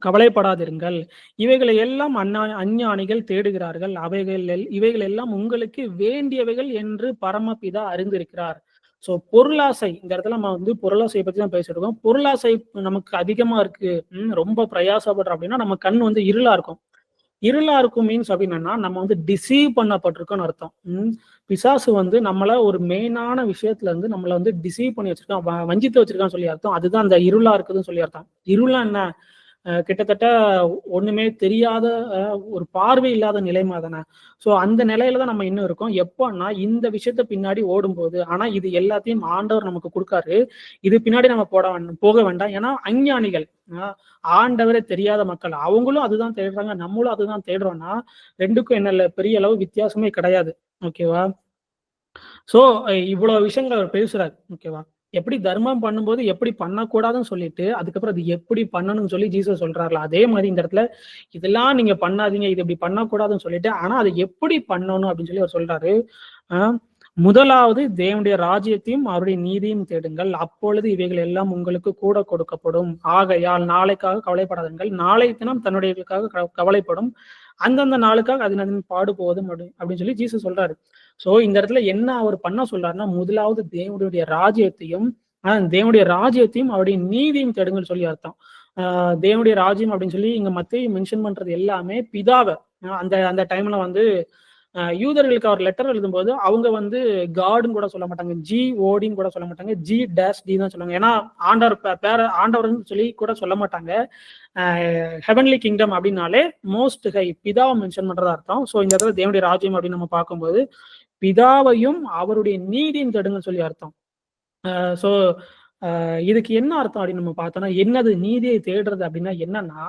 கவலைப்படாதிருங்கள். இவைகளை எல்லாம் அஞ்ஞானிகள் தேடுகிறார்கள். இவைகள் எல்லாம் உங்களுக்கு வேண்டியவைகள் என்று பரமபிதா அறிந்திருக்கிறார். ஸோ பொருளாசை இந்த இடத்துல நம்ம வந்து பொருளாசையை பத்தி தான் பேசிட்டு இருக்கோம். பொருளாசை நமக்கு அதிகமா இருக்கு, ரொம்ப பிரயாசப்படுறோம் அப்படின்னா நம்ம கண் வந்து இருளா இருக்கும். இருளா இருக்கும் மீன்ஸ் அப்படின்னா நம்ம வந்து டிசீவ் பண்ணப்பட்டிருக்கோம்னு அர்த்தம். பிசாசு வந்து நம்மள ஒரு மெயினான விஷயத்துல இருந்து நம்மள வந்து டிசீவ் பண்ணி வச்சிருக்கான், வஞ்சித்து வச்சிருக்கான்னு சொல்லி அர்த்தம். அதுதான் அந்த இருளா இருக்குதுன்னு சொல்லி அர்த்தம். இருளா என்ன? கிட்டத்தட்ட ஒண்ணுமே தெரியாத ஒரு பார்வை இல்லாத நிலைமை தானே. ஸோ அந்த நிலையில தான் நம்ம இன்னும் இருக்கோம். எப்போன்னா இந்த விஷயத்த பின்னாடி ஓடும்போது, ஆனா இது எல்லாத்தையும் ஆண்டவர் நமக்கு கொடுக்காரு. இது பின்னாடி நம்ம போக வேண்டாம். ஏன்னா அஞ்ஞானிகள், ஆண்டவரே தெரியாத மக்கள், அவங்களும் அதுதான் தேடுறாங்க, நம்மளும் அதுதான் தேடுறோம்னா ரெண்டுக்கும் என்ன பெரிய அளவு வித்தியாசமே கிடையாது. ஓகேவா? ஸோ இவ்வளவு விஷயங்கள் அவர் பேசுறாரு. ஓகேவா? எப்படி தர்மம் பண்ணும்போது எப்படி பண்ணக்கூடாதுன்னு சொல்லிட்டு, அதுக்கப்புறம் அது எப்படி பண்ணணும்னு சொல்லி ஜீசஸ் சொல்றார்ல, அதே மாரி இந்த இடத்துல இதெல்லாம் நீங்க பண்ணாதீங்க, இது இப்படி பண்ணக்கூடாதுன்னு சொல்லிட்டு, ஆனா அதை எப்படி பண்ணணும் அப்படின்னு சொல்லி அவர் சொல்றாரு. அ முதலாவது தேவனுடைய ராஜ்யத்தையும் அவருடைய நீதியும் தேடுங்கள், அப்பொழுது இவைகள் எல்லாம் உங்களுக்கு கூட கொடுக்கப்படும். ஆகையால் நாளைக்காக கவலைப்படாதீர்கள், நாளை தினம் தன்னுடையவர்களுக்காக கவலைப்படும், அந்தந்த நாளுக்காக அதன் பாடுபோதும் அப்படின்னு சொல்லி ஜீசஸ் சொல்றாரு. சோ இந்த இடத்துல என்ன அவர் பண்ண சொல்றாருன்னா, முதலாவது தேவனுடைய ராஜ்யத்தையும் அவருடைய நீதியும் தேடுங்கன்னு சொல்லி அர்த்தம். தேவனுடைய ராஜ்யம் அப்படின்னு சொல்லி இங்க மத்தேயு மென்ஷன் பண்றது எல்லாமே பிதாவ. அந்த அந்த டைம்ல வந்து யூதர்களுக்கு அவர் லெட்டர் எழுதும்போது அவங்க வந்து காடுன்னு கூட சொல்ல மாட்டாங்க, ஜி ஓடின்னு கூட சொல்ல மாட்டாங்க, ஜி டேஷ் டி தான் சொல்லுவாங்க. ஏன்னா ஆண்டவர்னு சொல்லி கூட சொல்ல மாட்டாங்க. ஹெவன்லி கிங்டம் அப்படின்னாலே மோஸ்ட் ஹை பிதாவை மென்ஷன் பண்றதா அர்த்தம். ஸோ இந்த இடத்துல தேவனுடைய ராஜ்யம் அப்படின்னு நம்ம பார்க்கும்போது பிதாவையும் அவருடைய நீதியும் தேடுங்கன்னு சொல்லி அர்த்தம். ஸோ இதுக்கு என்ன அர்த்தம் அப்படின்னு நம்ம பார்த்தோம்னா, என்னது நீதியை தேடுறது அப்படின்னா என்னன்னா,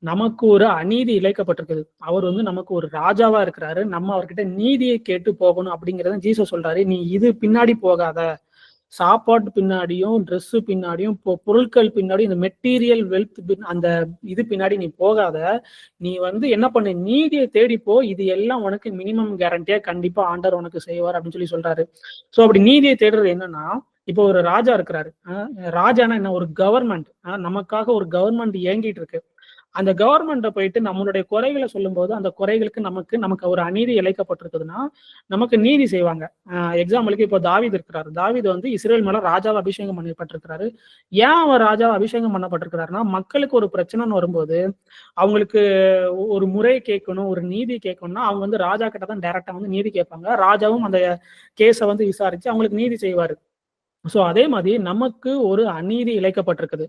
நமக்கு ஒரு அநீதி இழைக்கப்பட்டிருக்குது. அவர் வந்து நமக்கு ஒரு ராஜாவா இருக்கிறாரு. நம்ம அவர்கிட்ட நீதியை கேட்டு போகணும் அப்படிங்கிறத ஜீசஸ் சொல்றாரு. நீ இது பின்னாடி போகாத, சாப்பாட்டு பின்னாடியும் ட்ரெஸ் பின்னாடியும் பொருட்கள் பின்னாடியும் இந்த மெட்டீரியல் வெல்த் அந்த இது பின்னாடி நீ போகாத. நீ வந்து என்ன பண்ணு, நீதியை தேடிப்போ, இது எல்லாம் உனக்கு மினிமம் கேரண்டியா கண்டிப்பா ஆண்டவர் உனக்கு செய்வார் அப்படின்னு சொல்லி சொல்றாரு. சோ அப்படி நீதியை தேடுறது என்னன்னா, இப்போ ஒரு ராஜா இருக்கிறாரு. ராஜானா என்ன? ஒரு கவர்மெண்ட். நமக்காக ஒரு கவர்மெண்ட் இயங்கிட்டு இருக்கு. அந்த கவர்மெண்ட்டை போயிட்டு நம்மளுடைய குறைகளை சொல்லும்போது அந்த குறைகளுக்கு நமக்கு ஒரு அநீதி இழைக்கப்பட்டிருக்குதுன்னா நமக்கு நீதி செய்வாங்க. எக்ஸாம்பிளுக்கு இப்போ தாவீது இருக்கிறாரு. தாவீது வந்து இஸ்ரேல் மேல ராஜாவை அபிஷேகம் பண்ணப்பட்டிருக்கிறாரு. ஏன் அவர் ராஜாவை அபிஷேகம் பண்ணப்பட்டிருக்கிறாருன்னா, மக்களுக்கு ஒரு பிரச்சனைன்னு வரும்போது அவங்களுக்கு ஒரு முறை கேட்கணும், ஒரு நீதி கேட்கணும்னா அவங்க வந்து ராஜா கிட்ட தான் டைரக்டா வந்து நீதி கேட்பாங்க. ராஜாவும் அந்த கேஸை வந்து விசாரிச்சு அவங்களுக்கு நீதி செய்வாரு. ஸோ அதே மாதிரி நமக்கு ஒரு அநீதி இழைக்கப்பட்டிருக்குது.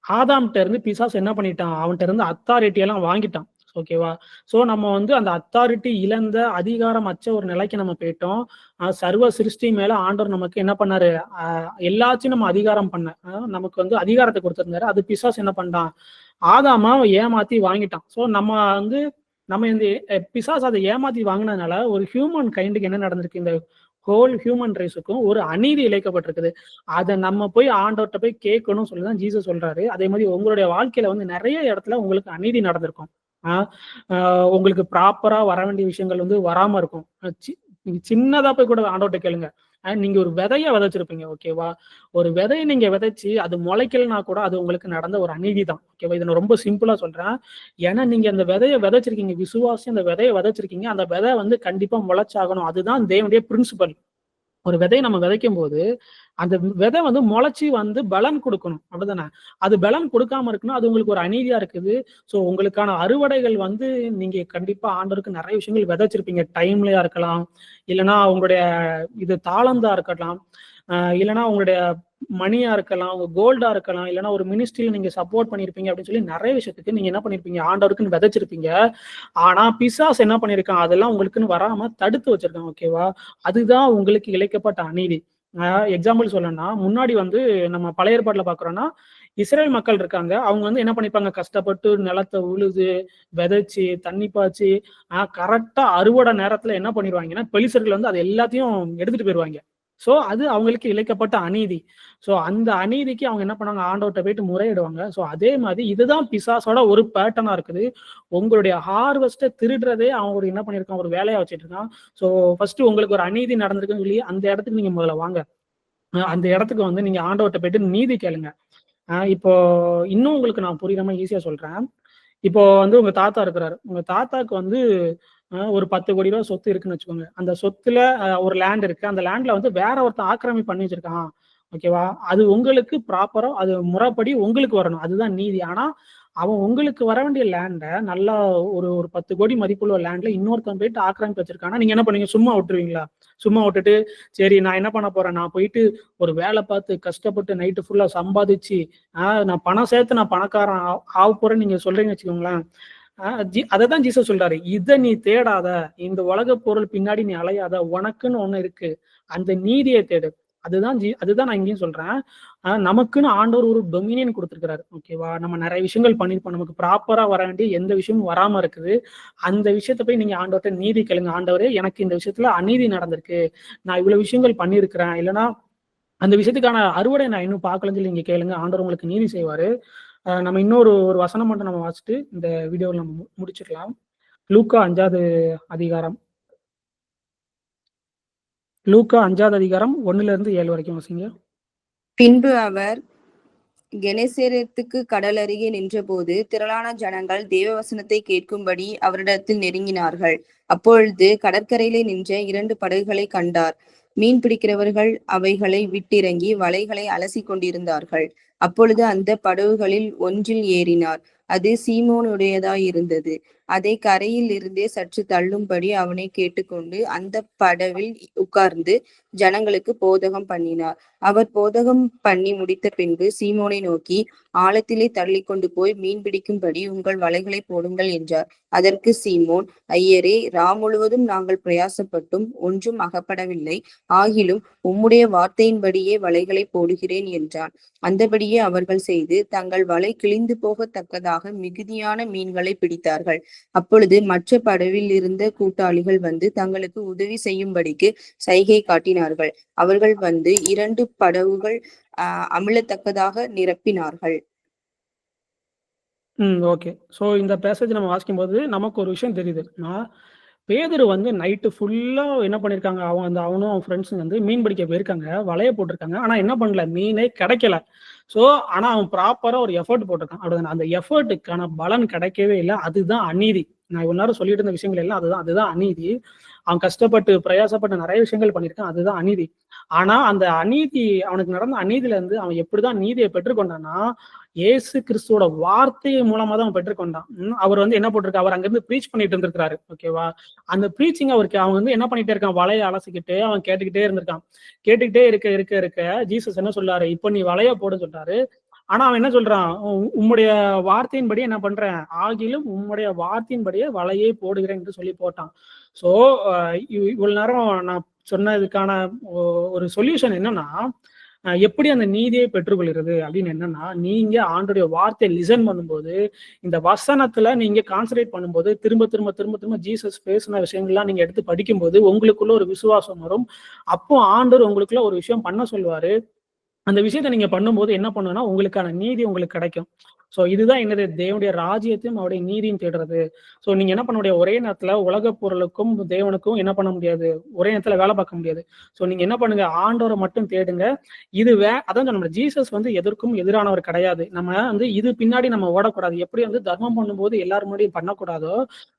ஆதாம்கிட்ட இருந்து பிசாசு என்ன பண்ணிட்டான், அவன்கிட்ட இருந்து அத்தாரிட்டி எல்லாம் வாங்கிட்டான். ஓகேவா? ஸோ நம்ம வந்து அந்த அத்தாரிட்டி இழந்த அதிகாரம் அச்ச ஒரு நிலைக்கு நம்ம போயிட்டோம். சர்வ சிருஷ்டி மேல ஆண்டவர் நமக்கு என்ன பண்ணாரு, எல்லாத்தையும் நம்ம அதிகாரம் பண்ண நமக்கு வந்து அதிகாரத்தை கொடுத்திருந்தாரு. அது பிசாசு என்ன பண்ணான், ஆதாமா ஏமாத்தி வாங்கிட்டான். ஸோ நம்ம இந்த பிசாசு அதை ஏமாத்தி வாங்கினதுனால ஒரு ஹியூமன் கைண்டுக்கு என்ன நடந்திருக்கு, இந்த ஹோல் ஹியூமன் ரேஸுக்கும் ஒரு அநீதி இழைக்கப்பட்டிருக்குது. அதை நம்ம போய் ஆண்டவர்கிட்ட போய் கேட்கணும்னு சொல்லிதான் ஜீசஸ் சொல்றாரு. அதே மாதிரி உங்களுடைய வாழ்க்கையில வந்து நிறைய இடத்துல உங்களுக்கு அநீதி நடந்திருக்கும். உங்களுக்கு ப்ராப்பரா வர வேண்டிய விஷயங்கள் வந்து வராம இருக்கும். சின்னதா போய் கூட ஆண்டவர்கிட்ட கேளுங்க. நீங்க ஒரு விதைய விதைச்சிருப்பீங்க. ஓகேவா? ஒரு விதையை நீங்க விதைச்சு அது முளைக்கலனா கூட அது உங்களுக்கு நடந்த ஒரு அநீதி தான். ஓகேவா? இதை நான் ரொம்ப சிம்பிளா சொல்றேன். ஏன்னா நீங்க அந்த விதையை விதைச்சிருக்கீங்க, விசுவாசி அந்த விதையை விதைச்சிருக்கீங்க. அந்த விதை வந்து கண்டிப்பா முளைச்சாகணும். அதுதான் தேவனுடைய பிரின்சிபல். ஒரு விதையை நம்ம விதைக்கும் போது அந்த விதை வந்து முளைச்சி வந்து பலன் கொடுக்கணும். அப்படிதானே? அது பலன் கொடுக்காம இருக்குன்னா அது உங்களுக்கு ஒரு அநீதியா இருக்குது. ஸோ உங்களுக்கான அறுவடைகள் வந்து நீங்க கண்டிப்பா ஆண்டவருக்கு நிறைய விஷயங்கள் விதைச்சிருப்பீங்க. டைம்லயா இருக்கலாம், இல்லைன்னா உங்களுடைய இது தாளந்தா இருக்கலாம், இல்லைன்னா உங்களுடைய மணியா இருக்கலாம், உங்க கோல்டா இருக்கலாம், இல்லைன்னா ஒரு மினிஸ்ட்ரியில நீங்க சப்போர்ட் பண்ணிருப்பீங்க அப்படின்னு சொல்லி நிறைய விஷயத்துக்கு நீங்க என்ன பண்ணிருப்பீங்க, ஆண்டவருக்குன்னு விதைச்சிருப்பீங்க. ஆனா பிசாசு என்ன பண்ணிருக்கான், அதெல்லாம் உங்களுக்குன்னு வராம தடுத்து வச்சிருக்கான். ஓகேவா? அதுதான் உங்களுக்கு இழைக்கப்பட்ட அநீதி. எக்ஸாம்பிள் சொல்லணும்னா, முன்னாடி வந்து நம்ம பழைய ஏற்பாட்டுல பாக்குறோம்னா இஸ்ரேல் மக்கள் இருக்காங்க. அவங்க வந்து என்ன பண்ணிப்பாங்க, கஷ்டப்பட்டு நிலத்தை உழுது விதைச்சு தண்ணி பாய்ச்சி கரெக்டா அறுவடை நேரத்துல என்ன பண்ணிடுவாங்கன்னா பெலிசர்கள் வந்து அது எல்லாத்தையும் எடுத்துட்டு போயிருவாங்க. சோ அது அவங்களுக்கு இழைக்கப்பட்ட அநீதி. சோ அந்த அநீதிக்கு அவங்க என்ன பண்ணாங்க, ஆண்டவர்கிட்ட போயிட்டு முறையிடுவாங்க. சோ அதே மாதிரி இதுதான் பிசாசோட ஒரு பேட்டர்னா இருக்குது. உங்களுடைய ஹார்வெஸ்ட்டை திருடுறதே அவங்க என்ன பண்ணிருக்கான், ஒரு வேலையா வச்சுட்டு இருக்கான். சோ ஃபர்ஸ்ட் உங்களுக்கு ஒரு அநீதி நடந்திருக்குன்னு சொல்லி அந்த இடத்துக்கு நீங்க முதல்ல வாங்க. அந்த இடத்துக்கு வந்து நீங்க ஆண்டவர்கிட்ட போயிட்டு நீதி கேளுங்க. இப்போ இன்னும் உங்களுக்கு நான் புரியாம ஈஸியா சொல்றேன். இப்போ வந்து உங்க தாத்தா இருக்கிறாரு. உங்க தாத்தாக்கு வந்து ஒரு 10,00,00,000 ரூவா சொத்து இருக்குன்னு வச்சுக்கோங்க. அந்த சொத்துல ஒரு லேண்ட் இருக்கு. அந்த லேண்ட்ல வந்து வேற ஒருத்தன் ஆக்கிரமிப்பு பண்ணி வச்சிருக்கான். ஓகேவா? அது உங்களுக்கு ப்ராப்பரா அது முறைப்படி உங்களுக்கு வரணும். அதுதான் நீதி. ஆனா, அவன் உங்களுக்கு வர வேண்டிய லேண்ட நல்லா ஒரு ஒரு 10,00,00,000 மதிப்புள்ள லேண்ட்ல இன்னொருத்தன் போயிட்டு ஆக்கிரமிப்பு வச்சிருக்கான்னா, நீங்க என்ன பண்ணுவீங்க? சும்மா விட்டுருவீங்களா? சும்மா விட்டுட்டு, சரி நான் என்ன பண்ண போறேன்? நான் போயிட்டு ஒரு வேல பார்த்து கஷ்டப்பட்டு நைட்டு ஃபுல்லா சம்பாதிச்சு, நான் பணம் சேர்த்து நான் பணக்காரன் ஆவப்போறேன்னு நீங்க சொல்றீங்கன்னு வச்சுக்கோங்களேன். அததான் ஜீசஸ் சொல்றாரு. இத நீ தேடாத. இந்த உலகப் பொருள் பின்னாடி நீ அலையாத. உனக்குன்னு ஒண்ணு இருக்கு. அந்த நீதிய தேடு. அதுதான் நான் இங்கேயும் சொல்றேன். நமக்குன்னு ஆண்டவர் ஒரு டொமினியன் குடுத்திருக்கிறாரு. ஓகேவா? நம்ம நெறைய விஷயங்கள் பண்ணியிருப்போம். நமக்கு ப்ராப்பரா வர வேண்டிய எந்த விஷயமும் வராம இருக்குது. அந்த விஷயத்த போய் நீங்க ஆண்டவர்ட்ட நீதி கேளுங்க. ஆண்டவரே எனக்கு இந்த விஷயத்துல அநீதி நடந்திருக்கு. நான் இவ்வளவு விஷயங்கள் பண்ணியிருக்கிறேன். இல்லன்னா அந்த விஷயத்துக்கான அறுவடை நான் இன்னும் பார்க்கலன்னு சொல்லி நீங்க கேளுங்க. ஆண்டவர் உங்களுக்கு நீதி செய்வாரு. நம்ம இன்னொரு ஒரு வசனம் மட்டும் நம்ம வாசிச்சுட்டு இந்த வீடியோவ நம்ம முடிச்சுக்கலாம். லூக்கா 5வது அதிகாரம். லூக்கா 5வது அதிகாரம் 1ல இருந்து 7 வரைக்கும் வாசிங்க. பின்பு அவர் கெனேசரேத்துக்கு கடலருகே நின்றபோது திரளான ஜனங்கள் தேவவசனத்தை கேட்கும்படி அவரிடத்தில் நெருங்கினார்கள். அப்பொழுது கடற்கரையிலே நின்ற 2 படகுகளை கண்டார். மீன் பிடிக்கிறவர்கள் அவைகளை விட்டிறங்கி வலைகளை அலசிக் கொண்டிருந்தார்கள். அப்பொழுது அந்த படகுகளில் ஒன்றில் ஏறினார். அது சீமோனுடையதாயிருந்தது. அதை கரையில் இருந்தே சற்று தள்ளும்படி அவனை கேட்டுக்கொண்டு அந்த படவில் உட்கார்ந்து ஜனங்களுக்கு போதகம் பண்ணினார். அவர் போதகம் பண்ணி முடித்த பின்பு சீமோனை நோக்கி, ஆழத்திலே தள்ளிக் கொண்டு போய் மீன் பிடிக்கும்படி உங்கள் வலைகளை போடுங்கள் என்றார். அதற்கு சீமோன், ஐயரே, முழுவதும் நாங்கள் பிரயாசப்பட்டும் ஒன்றும் அகப்படவில்லை. ஆகிலும் உம்முடைய வார்த்தையின்படியே வலைகளை போடுகிறேன் என்றான். அந்தபடியே அவர்கள் செய்து தங்கள் வலை கிழிந்து போகத்தக்கதாக மிகுதியான மீன்களை பிடித்தார்கள். அப்பொழுது மற்ற படவில் இருந்த கூட்டாளிகள் வந்து தங்களுக்கு உதவி செய்யும்படிக்கு சைகை காட்டினார்கள். அவர்கள் வந்து 2 படகுகள் அமிழத்தக்கதாக நிரப்பினார்கள். ஓகே. ஸோ இந்த பேசேஜ் நம்ம வாசிக்கும்போது நமக்கு ஒரு விஷயம் தெரியுது. பேதுரு வந்து நைட்டு ஃபுல்லா என்ன பண்ணியிருக்காங்க, அவனும் அவன் ஃப்ரெண்ட்ஸுங்க வந்து மீன் பிடிக்க போயிருக்காங்க. வலைய போட்டிருக்காங்க. ஆனா என்ன பண்ணல, மீனே கிடைக்கல. ஸோ ஆனா அவன் ப்ராப்பரா ஒரு எஃபோர்ட் போட்டிருக்கான். அப்படிதானே? அந்த எஃபோர்ட்டுக்கான பலன் கிடைக்கவே இல்ல. அதுதான் அநீதி. நான் இவ்வளவு நேரம் சொல்லிட்டு இருந்த விஷயங்கள் எல்லாம் அதுதான் அநீதி. அவன் கஷ்டப்பட்டு, பிரயாசப்பட்டு நெறைய விஷயங்கள் பண்ணியிருக்கான். அதுதான் அநீதி. ஆனா அந்த அநீதி அவனுக்கு நடந்த அநீதியில இருந்து அவன் எப்படிதான் நீதியை பெற்றுக்கொண்டான்னா, இயேசு கிறிஸ்துவோட வார்த்தை மூலமா தான் அவன் பெற்றுக்கொண்டான். அவர் வந்து என்ன போட்டிருக்காரு, அவர் அங்கிருந்து ப்ரீச் பண்ணிட்டு இருந்திருக்காரு. ஓகேவா? அந்த ப்ரீச்சிங் அவன் வந்து என்ன பண்ணிட்டே இருக்கான், வலைய அலசிக்கிட்டு அவன் கேட்டுக்கிட்டே இருந்திருக்கான். கேட்டுக்கிட்டே இருக்க ஜீசஸ் என்ன சொல்றாரு, இப்ப நீ வலைய போடுன்னு சொல்றாரு. ஆனா அவன் என்ன சொல்றான், உம்முடைய வார்த்தையின்படி என்ன பண்றேன், ஆகிலும் உம்முடைய வார்த்தையின்படியே வலையை போடுகிறேன் என்று சொல்லி போட்டான். சோ இவ்வளவு நேரம் நான் சொன்னதுக்கான ஒரு சொல்யூஷன் என்னன்னா, எப்படி அந்த நீதியை பெற்றுக்கொள்கிறது அப்படின்னு என்னன்னா, நீங்க ஆண்டோடைய வார்த்தையை லிசன் பண்ணும்போது, இந்த வசனத்துல நீங்க கான்சன்ட்ரேட் பண்ணும்போது, திரும்ப திரும்ப திரும்ப திரும்ப ஜீசஸ் பேசின விஷயங்கள்லாம் நீங்க எடுத்து படிக்கும்போது உங்களுக்குள்ள ஒரு விசுவாசம் வரும். அப்போ ஆண்டவர் உங்களுக்குள்ள ஒரு விஷயம் பண்ண சொல்லுவாரு. அந்த விஷயத்த நீங்க பண்ணும்போது என்ன பண்ணும்னா, உங்களுக்கான நீதி உங்களுக்கு கிடைக்கும். சோ இதுதான் என்னது, தேவனுடைய ராஜ்யத்தையும் அவருடைய நீதியும் தேடுறது. சோ நீங்க என்ன பண்ண முடியாது, ஒரே நேரத்துல உலகப் பொருளுக்கும் தேவனுக்கும் என்ன பண்ண முடியாது, ஒரே நேரத்துல வேலை பார்க்க முடியாது. சோ நீங்க என்ன பண்ணுங்க, ஆண்டவரை மட்டும் தேடுங்க. அதான் சொன்னோம், ஜீசஸ் வந்து எதற்கும் எதிரானவர் கிடையாது. நம்ம வந்து இது பின்னாடி நம்ம ஓடக்கூடாது. எப்படி வந்து தர்மம் பண்ணும்போது எல்லாரும் முன்னாடியும் பண்ணக்கூடாதோ,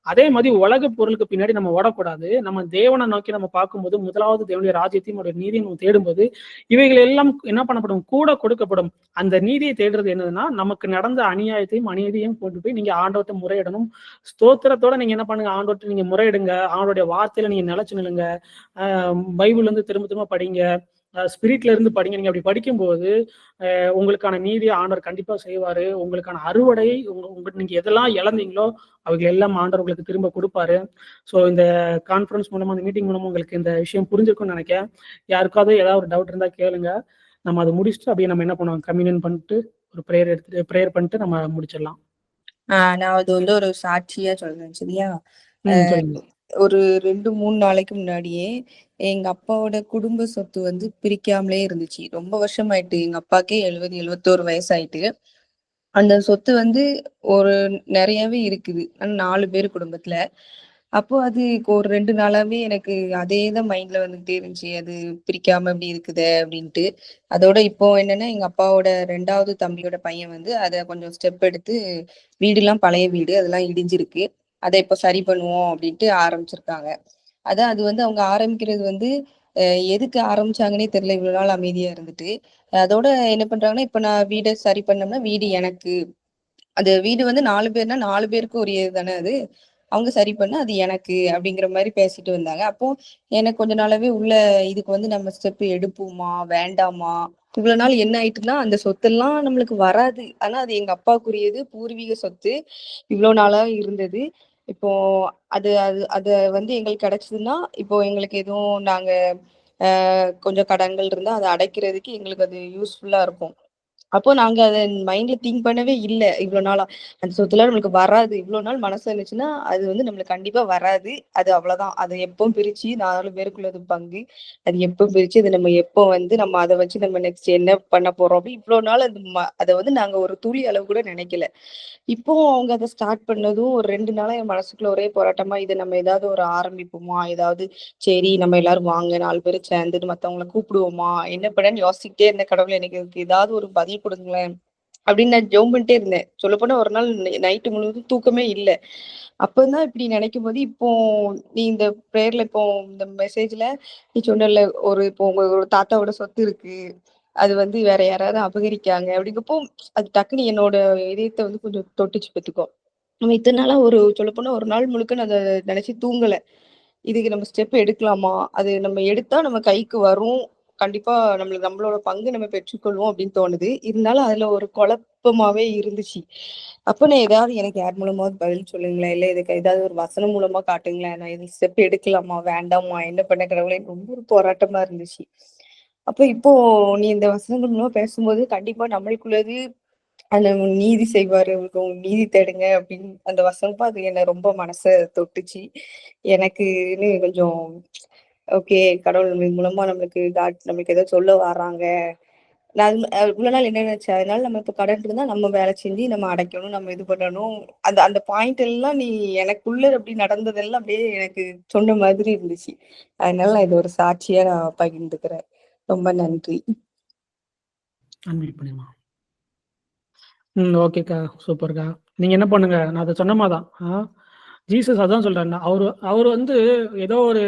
அதே மாதிரி உலகப் பொருளுக்கு பின்னாடி நம்ம ஓடக்கூடாது. நம்ம தேவனை நோக்கி நம்ம பார்க்கும்போது முதலாவது தேவனுடைய ராஜ்யத்தையும் அவருடைய நீதியும் நம்ம தேடும்போது இவைகள் எல்லாம் என்ன பண்ணப்படும், கூட கொடுக்கப்படும். அந்த நீதியை தேடுறது என்னதுன்னா, நமக்கு நடந்த அநியாயத்தையும் அநீதியையும் கொண்டு போய் நீங்க ஆண்டவர்ட்ட முறையிடணும். ஸ்தோத்திரத்தோட நீங்க என்ன பண்ணுங்க, ஆண்டவர்ட்ட நீங்க முறையிடுங்க. அவனுடைய வார்த்தையில நீங்க நிலைச்சு நில்லுங்க. பைபிள் வந்து திரும்ப திரும்ப படிங்க. ஸ்பிரிட்ல இருந்து படிங்க. நீங்க அப்படி படிக்கும்போது உங்களுக்கான நீதியை ஆண்டவர் கண்டிப்பா செய்வாரு. உங்களுக்கான அறுவடை நீங்க எதெல்லாம் இழந்தீங்களோ அவைகள் எல்லாம் ஆண்டவர் உங்களுக்கு திரும்ப கொடுப்பாரு. ஸோ இந்த கான்ஃபரன்ஸ் மூலமா, இந்த மீட்டிங் மூலமா உங்களுக்கு இந்த விஷயம் புரிஞ்சிருக்கும்னு நினைக்கிறேன். யாருக்காவது ஏதாவது ஒரு டவுட் இருந்தா கேளுங்க. நம்ம அதை முடிச்சுட்டு அப்படியே நம்ம என்ன பண்ணுவோம், கம்யூனியன் பண்ணிட்டு ஒரு ப்ரேயர் பண்ணிட்டு நம்ம முடிச்சிடலாம். நான் அது வந்து ஒரு சாட்சியா சொல்றேன், சரியா? சொல்லுங்க. ஒரு 2-3 நாளைக்கு முன்னாடியே எங்க அப்பாவோட குடும்ப சொத்து வந்து பிரிக்காமலே இருந்துச்சு. ரொம்ப வருஷமாயிட்டு. எங்க அப்பாக்கே 70, 71 வயசாயிட்டு. அந்த சொத்து வந்து ஒரு நிறையவே இருக்குது. 4 பேர் குடும்பத்துல. அப்போ அது ஒரு 2 நாளாவே எனக்கு அதே தான் மைண்ட்ல வந்துகிட்டே இருந்துச்சு. அது பிரிக்காம இப்படி இருக்குதே அப்படின்ட்டு. அதோட இப்போ என்னன்னா, எங்க அப்பாவோட 2வது தம்பியோட பையன் வந்து அத கொஞ்சம் ஸ்டெப் எடுத்து வீடுலாம் பழைய வீடு. அதெல்லாம் இடிஞ்சிருக்கு. அத இப்ப சரி பண்ணுவோம் அப்படின்ட்டு ஆரம்பிச்சிருக்காங்க. அதான் அது வந்து அவங்க ஆரம்பிக்கிறது வந்து அ எதுக்கு ஆரம்பிச்சாங்கன்னே தெரியல. இவ்வளோ நாள் அமைதியா இருந்துட்டு. அதோட என்ன பண்றாங்கன்னா, இப்ப நான் வீட சரி பண்ணோம்னா, வீடு எனக்கு. அது வீடு வந்து 4 பேர்னா 4 பேருக்கும் உரியது தானே அது. அவங்க சரி பண்ணா அது எனக்கு அப்படிங்கிற மாரி பேசிட்டு வந்தாங்க. அப்போ எனக்கு கொஞ்ச நாளாவே உள்ள இதுக்கு வந்து நம்ம ஸ்டெப் எடுப்போமா? வேண்டாமா? இவ்வளோ நாள் என்ன ஆயிட்டுன்னா, அந்த சொத்தெல்லாம் நம்மளுக்கு வராது. ஆனா அது எங்க அப்பாவுக்குரியது. பூர்வீக சொத்து. இவ்வளோ நாளா இருந்தது. இப்போ அது அது அத வந்து எங்களுக்கு கிடைச்சதுன்னா, இப்போ எங்களுக்கு எதுவும் நாங்க கொஞ்சம் கடன்கள் இருந்தா அத அடைக்கிறதுக்கு எங்களுக்கு அது யூஸ்ஃபுல்லா இருக்கும். அப்போ நாங்க அத மைண்ட்ல திங்க் பண்ணவே இல்ல இவ்ளோ நாளா. அந்த சொத்துலாம் நம்மளுக்கு வராது. இவ்ளோ நாள் மனசுல இருந்துச்சுன்னா, அது வந்து நம்மளுக்கு கண்டிப்பா வராது. அது அவ்வளதான். அத எப்பவும் பிரிச்சு 4 பேருக்குள்ளது பங்கு. அது எப்போ பிரிச்சு அத நம்ம எப்போ வந்து நம்ம அத வச்சு நம்ம நெக்ஸ்ட் என்ன பண்ண போறோம் அப்டி இவ்ளோ நாள் அது அத வந்து நாங்க ஒரு துளி அளவு கூட நெனைக்கல. இப்போ அவங்க அத ஸ்டார்ட் பண்ணதும் ஒரு 2 நாளா என் மனசுக்குள்ள ஒரே போராட்டமா, இத நம்ம ஏதாவது ஒரு ஆரம்பிப்போமா? ஏதாவது சரி நம்ம எல்லாரும் வாங்க 4 பேரும் சேர்ந்துட்டு மத்தவங்கள கூப்பிடுவோமா? என்ன பண்ணேன்னு யோசிச்சுக்கிட்டே இருந்தேன். கடவுளே எனக்கு இதுக்கு ஏதாவது ஒரு பதில் குடுங்களேன். அப்படின்னு நான் ஜெபம் பண்ணிட்டே இருந்தேன். சொல்லப்போனா ஒரு நாள் நைட்டு முழுவதும் தூக்கமே இல்ல. அப்பதான் இப்படி நினைக்கும்போது, இப்போ நீ இந்த பிரேயர்ல இப்போ இந்த மெசேஜ்ல நீ சொன்னல்ல, இப்போ உங்க ஒரு தாத்தாவோட சொத்து இருக்கு. அது வந்து வேற யாராவது அபகரிக்காங்க அப்படிங்கப்போ, அது டக்குனு என்னோட இதயத்த வந்து கொஞ்சம் தொட்டுச்சு பாத்துக்கோ. நம்ம இத்தன நாளா சொல்லப்போனா ஒரு நாள் முழுக்க நான் அத நினைச்சு தூங்கல. இதுக்கு நம்ம ஸ்டெப் எடுக்கலாமா? அது நம்ம எடுத்தா நம்ம கைக்கு வரும். கண்டிப்பா நம்மளோட பங்கு நம்ம பெற்றுக்கொள்வோம் அப்படின்னு தோணுது. இருந்தாலும் அதுல ஒரு குழப்பமாவே இருந்துச்சு. அப்ப நான் ஏதாவது எனக்கு யார் மூலமாவது பதில் சொல்லுங்களேன். இல்ல இதுக்கு ஏதாவது ஒரு வசனம் மூலமா காட்டுங்களேன். நான் இது ஸ்டெப் எடுக்கலாமா? வேண்டாமா? என்ன பண்ண கடவுளே! ரொம்ப ஒரு போராட்டமா இருந்துச்சு. அப்ப இப்போ நீ இந்த வசனங்கள் மூலமா பேசும்போது கண்டிப்பா நம்மளுக்குள்ளது அந்த நீதி செய்வாரு, நீதி தேடுங்க அப்படின்னு அந்த வசனப்ப அது என்ன ரொம்ப மனச தொட்டுச்சு. எனக்குன்னு கொஞ்சம் ஓகே கடவுள் இது மூலமா நம்மளுக்கு ஏதோ சொல்ல வர்றாங்க. நான் இவ்வளோ நாள் என்ன நினைச்சேன், அதனால நம்ம இப்ப கடன் இருந்தா நம்ம வேலை செஞ்சு நம்ம அடைக்கணும், நம்ம இது பண்ணணும். அந்த அந்த பாயிண்ட் எல்லாம் நீ எனக்குள்ள அப்படி நடந்ததெல்லாம் அப்படியே எனக்கு சொன்ன மாதிரி இருந்துச்சு. அதனால நான் இது ஒரு சாட்சியா நான் பகிர்ந்துக்கிறேன். ரொம்ப நன்றி. அன்மியூட் பண்ணிருமா. ஓகேக்கா. சூப்பர்க்கா. நீங்க என்ன பண்ணுங்க, நான் அத சொன்ன மாரி தான். ஜீசஸ் அதான் சொல்றாருன்னா, அவரு வந்து ஏதோ ஒரு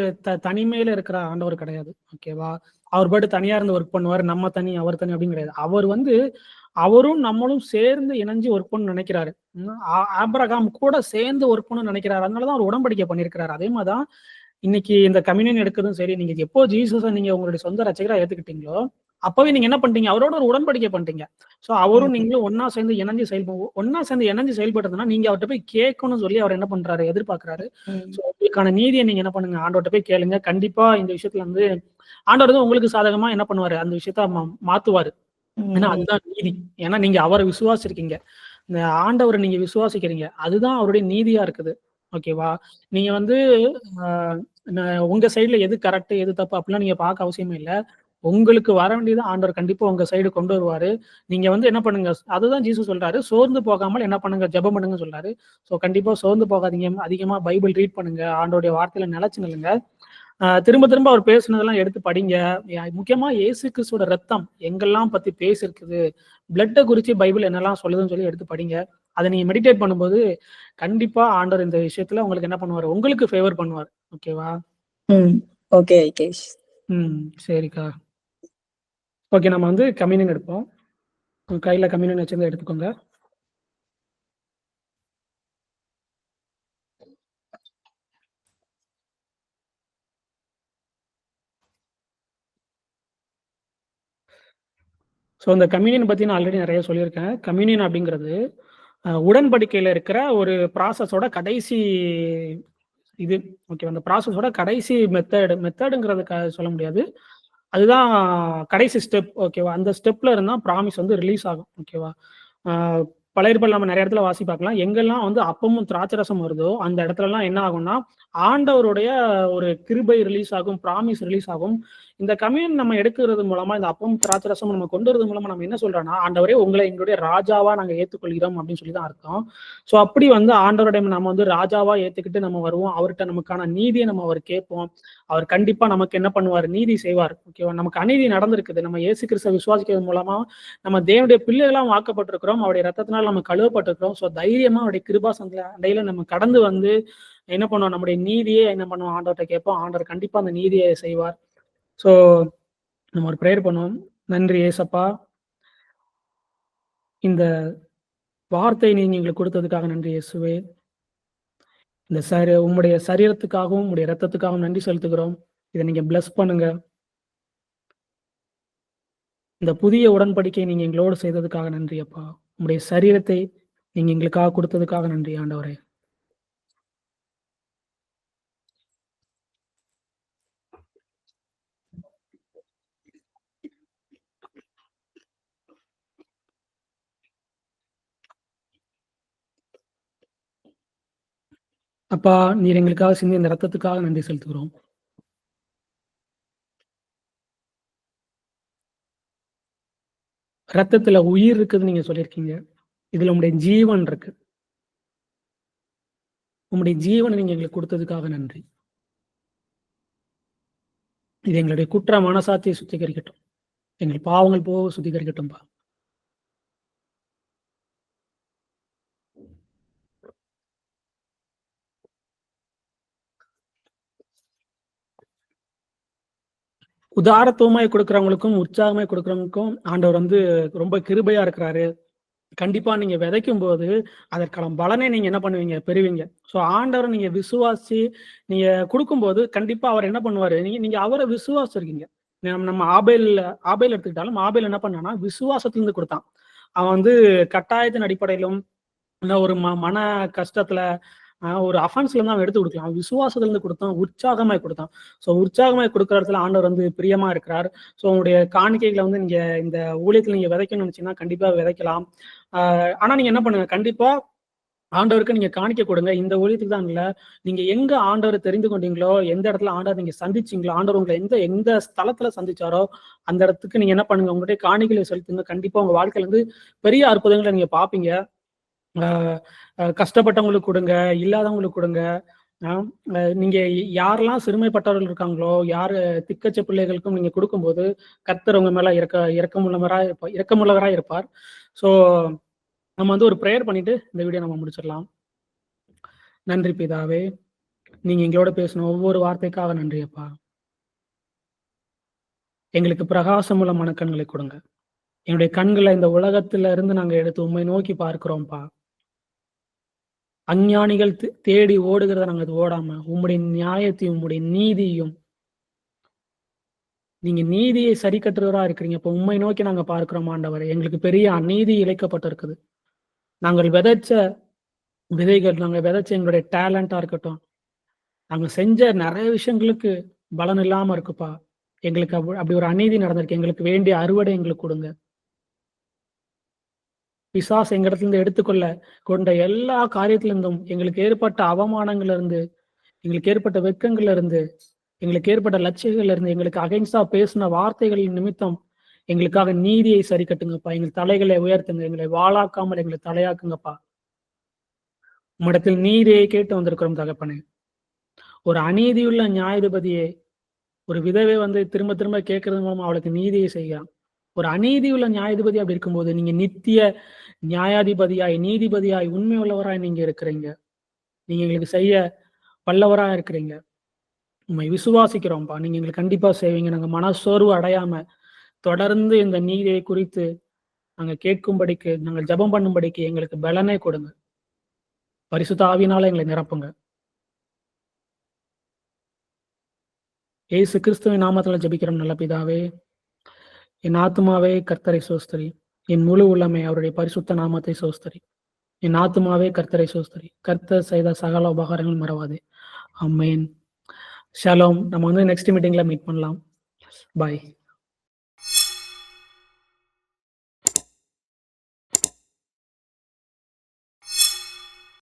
தனிமையில இருக்கிற ஆண்டவர் கிடையாது. ஓகேவா? அவர் பாட்டுக்கு தனியா இருந்து ஒர்க் பண்ணுவாரு. நம்ம தனி, அவர் தனி அப்படின்னு கிடையாது. அவர் வந்து அவரும் நம்மளும் சேர்ந்து இணைஞ்சு ஒர்க் பண்ணணும்னு நினைக்கிறாரு. ஆபிரகாம் கூட சேர்ந்து ஒர்க் பண்ணணும்னு நினைக்கிறாரு. அதனால தான் அவர் உடன்படிக்கை பண்ணியிருக்கிறாரு. அதே மாரி தான் இன்னைக்கு இந்த கம்யூனியன் எடுக்கிறதும் சரி, நீங்க எப்போ ஜீசஸ நீங்க உங்களுடைய சொந்த ரட்சகரா ஏத்துக்கிட்டீங்களோ, அப்பவே நீங்க என்ன பண்ணிட்டீங்க? அவரோட ஒரு உடன்படிக்கை பண்ணிட்டீங்க. சோ அவரும் ம். நீங்களும் ஒண்ணா சேர்ந்து இணைஞ்சு செயல்பட்டதுன்னா, நீங்க அவர்ட்ட போய் கேட்கணும்னு சொல்லி அவர் என்ன பண்றாரு? எதிர்பார்க்கிறாரு. ம். சோ உங்களுக்கான நீதிய நீங்க என்ன பண்ணுங்க? ஆண்டவர்ட்ட போய் கேளுங்க. கண்டிப்பா இந்த விஷயத்துல வந்து ஆண்டவர் வந்து உங்களுக்கு சாதகமா என்ன பண்ணுவாரு? அந்த விஷயத்த மாத்துவாரு. ஏன்னா ம். அதுதான் நீதி. ஏன்னா நீங்க அவர விசுவாசிருக்கீங்க. இந்த ஆண்டவர நீங்க விசுவாசிக்கிறீங்க. அதுதான் அவருடைய நீதியா இருக்குது. ஓகேவா? நீங்க வந்து அ ந உங்க சைடுல எது கரெக்ட், எது தப்பு அப்படிலாம் நீங்க பார்க்க அவசியமே இல்ல. உங்களுக்கு வர வேண்டியத ஆண்டவர் கண்டிப்பா உங்க சைடு கொண்டு வருவாரு. நீங்க வந்து என்ன பண்ணுங்க, அதுதான் ஜீசஸ் சொல்றாரு. சோர்ந்து போகாமல் என்ன பண்ணுங்க, ஜெபம் பண்ணுங்கன்னு சொல்றாரு. கண்டிப்பா சோர்ந்து போகாதீங்க. அதிகமா பைபிள் ரீட் பண்ணுங்க. ஆண்டவருடைய வார்த்தையில நிலைச்சு நில்லுங்க. திரும்ப திரும்ப அவர் பேசுனதெல்லாம் எடுத்து படிங்க. முக்கியமா இயேசு கிறிஸ்துவோட ரத்தம் எங்கெல்லாம் பத்தி பேசியிருக்குது, பிளட்ட குறிச்சு பைபிள் என்னெல்லாம் சொல்லுதுன்னு சொல்லி எடுத்து படிங்க. அத நீங்க மெடிடேட் பண்ணும்போது, கண்டிப்பா ஆண்டவர் இந்த விஷயத்துல உங்களுக்கு என்ன பண்ணுவாரு? உங்களுக்கு ஃபேவர் பண்ணுவாரு. ஓகேவா? ம். ஓகே ஐகேஷ். சரிக்கா. ஓகே. நம்ம வந்து கம்யூனியன் எடுப்போம். உங்க கையில கம்யூனியன் வச்சிருந்தா எடுத்துக்கோங்க. இந்த கம்யூனியன் பத்தி நான் ஆல்ரெடி நெறைய சொல்லியிருக்கேன். கம்யூனியன் அப்படிங்கிறது, உடன்படிக்கையில இருக்கிற ஒரு ப்ராசஸோட கடைசி இது. ஓகேவா? அந்த ப்ராசஸோட கடைசி மெத்தடுங்கிறதுக்கு சொல்ல முடியாது. அதுதான் கடைசி ஸ்டெப். ஓகேவா? அந்த ஸ்டெப்ல இருந்தா ப்ராமிஸ் வந்து ரிலீஸ் ஆகும். ஓகேவா? ஆ பழைய ஏற்பாடுல நம்ம நிறைய இடத்துல வாசி பார்க்கலாம். எங்கெல்லாம் வந்து அப்பமும் திராட்சரசம் வருதோ அந்த இடத்துலலாம் என்ன ஆகும்னா, ஆண்டவருடைய ஒரு கிருபை ரிலீஸ் ஆகும், ப்ராமிஸ் ரிலீஸ் ஆகும். இந்த கம்யூன் நம்ம எடுக்கிறது மூலமா, இந்த அப்பமும் திராட்சரசம் நம்ம கொண்டு வரது மூலமா நம்ம என்ன சொல்றோம்னா, ஆண்டவரே உங்களை எங்களுடைய ராஜாவா நாங்க ஏத்துக்கொள்கிறோம் அப்படின்னு சொல்லி தான் அர்த்தம். ஸோ அப்படி வந்து ஆண்டவருடைய நம்ம வந்து ராஜாவா ஏத்துக்கிட்டு நம்ம வருவோம். அவர்கிட்ட நமக்கான நீதியை நம்ம அவர் கேட்போம். அவர் கண்டிப்பா நமக்கு என்ன பண்ணுவார்? நீதி செய்வார். ஓகேவா? நமக்கு அநீதி நடந்திருக்குது. நம்ம இயேசு கிறிஸ்துவை விசுவாசிக்கிறது மூலமா நம்ம தேவனுடைய பிள்ளைகளாம் வாக்கப்பட்டிருக்கிறோம். அவருடைய ரத்தத்தினால் நம்ம கழுவப்பட்டிருக்கிறோம். ஸோ தைரியமா அவருடைய கிருபா சண்டையில நம்ம கடந்து வந்து என்ன பண்ணுவோம்? நம்முடைய நீதியே என்ன பண்ணுவோம்? ஆண்டவர்கிட்ட கேட்போம். ஆண்டவர் கண்டிப்பா அந்த நீதியை செய்வார். ஸோ நம்ம ஒரு ப்ரேயர் பண்ணுவோம். நன்றி ஏசப்பா, இந்த வார்த்தை நீங்க எங்களுக்கு கொடுத்ததுக்காக நன்றி இயேசுவே. இந்த உம்முடைய சரீரத்துக்காகவும் உம்முடைய ரத்தத்துக்காகவும் நன்றி செலுத்துகிறோம். இதை நீங்க பிளஸ் பண்ணுங்க. இந்த புதிய உடன்படிக்கை நீங்க எங்களோடு செய்ததுக்காக நன்றி அப்பா. உம்முடைய சரீரத்தை நீங்க எங்களுக்காக கொடுத்ததுக்காக நன்றி ஆண்டவரே. அப்பா, நீர் எங்களுக்காக சிந்திய இந்த ரத்தத்துக்காக நன்றி செலுத்துகிறோம். ரத்தத்துல உயிர் இருக்குதுன்னு நீங்க சொல்லியிருக்கீங்க. இதுல உங்களுடைய ஜீவன் இருக்கு. உங்களுடைய ஜீவனை நீங்க எங்களுக்கு கொடுத்ததுக்காக நன்றி. இது எங்களுடைய குற்ற மனசாட்சியை சுத்திகரிக்கட்டும். எங்கள் பாவங்கள் போக சுத்திகரிக்கட்டும்பா. உதாரத்துவமாய் கொடுக்கிறவங்களுக்கும் உற்சாகமாய் கொடுக்கிறவங்களுக்கும் ஆண்டவர் வந்து ரொம்ப கிருபையா இருக்கிறாரு. கண்டிப்பா நீங்க விதைக்கும் போது அதற்கான பலனை நீங்க என்ன பண்ணுவீங்க? பெறுவீங்க. ஸோ ஆண்டவரை நீங்க விசுவாசி நீங்க கொடுக்கும்போது கண்டிப்பா அவர் என்ன பண்ணுவாரு? நீங்க அவரை விசுவாசிருக்கீங்க. நம்ம ஆபேல் எடுத்துக்கிட்டாலும் ஆபேல் என்ன பண்ணான்னா விசுவாசத்திலிருந்து கொடுத்தான். அவன் வந்து கட்டாயத்தின் அடிப்படையிலும் இல்ல ஒரு மன கஷ்டத்துல ஒரு அஃபென்ஸ்ல இருந்து அவன் எடுத்து கொடுக்கலாம். அவன் விசுவாசத்துல இருந்து கொடுத்தான், உற்சாகமாய் கொடுத்தான். ஸோ உற்சாகமாய் கொடுக்குற இடத்துல ஆண்டவர் வந்து பிரியமா இருக்கிறார். ஸோ உங்களுடைய காணிக்கைகளை வந்து நீங்க இந்த ஊழியத்துல நீங்க விதைக்கணும்னு நினைச்சீங்கன்னா கண்டிப்பா விதைக்கலாம். ஆனா நீங்க என்ன பண்ணுங்க? கண்டிப்பா ஆண்டவருக்கு நீங்க காணிக்க கொடுங்க. இந்த ஊழியத்துக்கு தான் இல்ல, நீங்க எங்க ஆண்டவரை தெரிந்து கொண்டீங்களோ, எந்த இடத்துல ஆண்டவர் நீங்க சந்திச்சீங்களோ, ஆண்டவர் உங்களை எந்த ஸ்தலத்துல சந்திச்சாரோ அந்த இடத்துக்கு நீங்க என்ன பண்ணுங்க? உங்களுடைய காணிக்கைகளை செலுத்துங்க. கண்டிப்பா உங்க வாழ்க்கையில இருந்து பெரிய அற்புதங்களை நீங்க பாப்பீங்க. கஷ்டப்பட்டவங்களுக்கு கொடுங்க, இல்லாதவங்களுக்கு கொடுங்க. நீங்க யாரெல்லாம் சிறுமைப்பட்டவர்கள் இருக்காங்களோ, யாரு திக்கச்ச பிள்ளைகளுக்கும் நீங்க கொடுக்கும்போது கர்த்தர் உங்க மேல இரக்கமுள்ளவராய் இருப்பார். ஸோ நம்ம வந்து ஒரு ப்ரேயர் பண்ணிட்டு இந்த வீடியோ நம்ம முடிச்சிடலாம். நன்றி பிதாவே, நீங்க எங்களோட பேசின ஒவ்வொரு வார்த்தைக்காக நன்றி அப்பா. எங்களுக்கு பிரகாசமுள்ள மனக்கண்களை கொடுங்க. என்னுடைய கண்களை இந்த உலகத்துல இருந்து நாங்க எடுத்து உண்மை நோக்கி பார்க்கிறோம்ப்பா. அஞ்ஞானிகள் தேடி ஓடுகிறத நாங்க அது ஓடாம உம்முடைய நியாயத்தையும் உம்முடைய நீதியும், நீங்க நீதியை சரி கட்டுறவரா இருக்கிறீங்க. இப்ப உண்மை நோக்கி நாங்க பார்க்கிறோம் ஆண்டவரே. எங்களுக்கு பெரிய அநீதி இழைக்கப்பட்டிருக்குது. நாங்கள் விதைச்ச விதைகள், நாங்க விதைச்ச எங்களுடைய டேலண்டா இருக்கட்டும், நாங்க செஞ்ச நிறைய விஷயங்களுக்கு பலன் இல்லாம இருக்குப்பா. எங்களுக்கு அப்படி ஒரு அநீதி நடந்திருக்கு. எங்களுக்கு வேண்டிய அறுவடை எங்களுக்கு கொடுங்க. பிசாசு எங்களிடத்துல இருந்து எடுத்துக்கொள்ள கொண்ட எல்லா காரியத்திலிருந்தும் எங்களுக்கு ஏற்பட்ட அவமானங்கள்ல இருந்து, எங்களுக்கு ஏற்பட்ட வெட்கங்கள்ல இருந்து, எங்களுக்கு ஏற்பட்ட லட்சியங்கள்ல இருந்து, எங்களுக்கு அகைன்ஸ்டா பேசின வார்த்தைகளின் நிமித்தம் எங்களுக்காக நீதியை சரி கட்டுங்கப்பா. எங்கள் தலைகளை உயர்த்துங்க. எங்களை வாளாக்காமல் எங்களை தலையாக்குங்கப்பா. உம்மிடத்தில் நீதியை கேட்டு வந்திருக்கிறோம் தகப்பனே. ஒரு அநீதியுள்ள நியாயாதிபதியே, ஒரு விதவை வந்து திரும்ப திரும்ப கேட்கறது மூலமா அவளுக்கு நீதியை செய்கிறான். ஒரு அநீதியுள்ள நியாயாதிபதி அப்படி இருக்கும்போது நீங்க நித்திய நியாயாதிபதியாய், நீதிபதியாய், உண்மை உள்ளவராய் நீங்க இருக்கிறீங்க. நீங்க எங்களுக்கு செய்ய வல்லவரா இருக்கிறீங்க. உண்மை விசுவாசிக்கிறோம்ப்பா. நீங்க எங்களுக்கு கண்டிப்பா செய்வீங்க. நாங்க மனசோர்வு அடையாம தொடர்ந்து இந்த நீதியை குறித்து நாங்க கேட்கும்படிக்கு, நாங்க ஜெபம் பண்ணும்படிக்கு எங்களுக்கு பலனை கொடுங்க. பரிசுத்த ஆவியினால எங்களை நிரப்புங்க. இயேசு கிறிஸ்துவின் நாமத்துல ஜெபிக்கிறோம் நல்ல பிதாவே. என் ஆத்துமாவே கர்த்தரை சோஸ்தரி, என் முழு உள்ளமே அவருடைய பரிசுத்த நாமத்தை சோஸ்தரி. என் ஆத்துமாவே கர்த்தரை சோஸ்தரி, கர்த்தர் செய்த சகல உபகாரங்கள் மறவாதே. ஆமென். ஷாலோம். நம்ம வந்து நெக்ஸ்ட் மீட்டிங்ல மீட் பண்ணலாம். பாய்.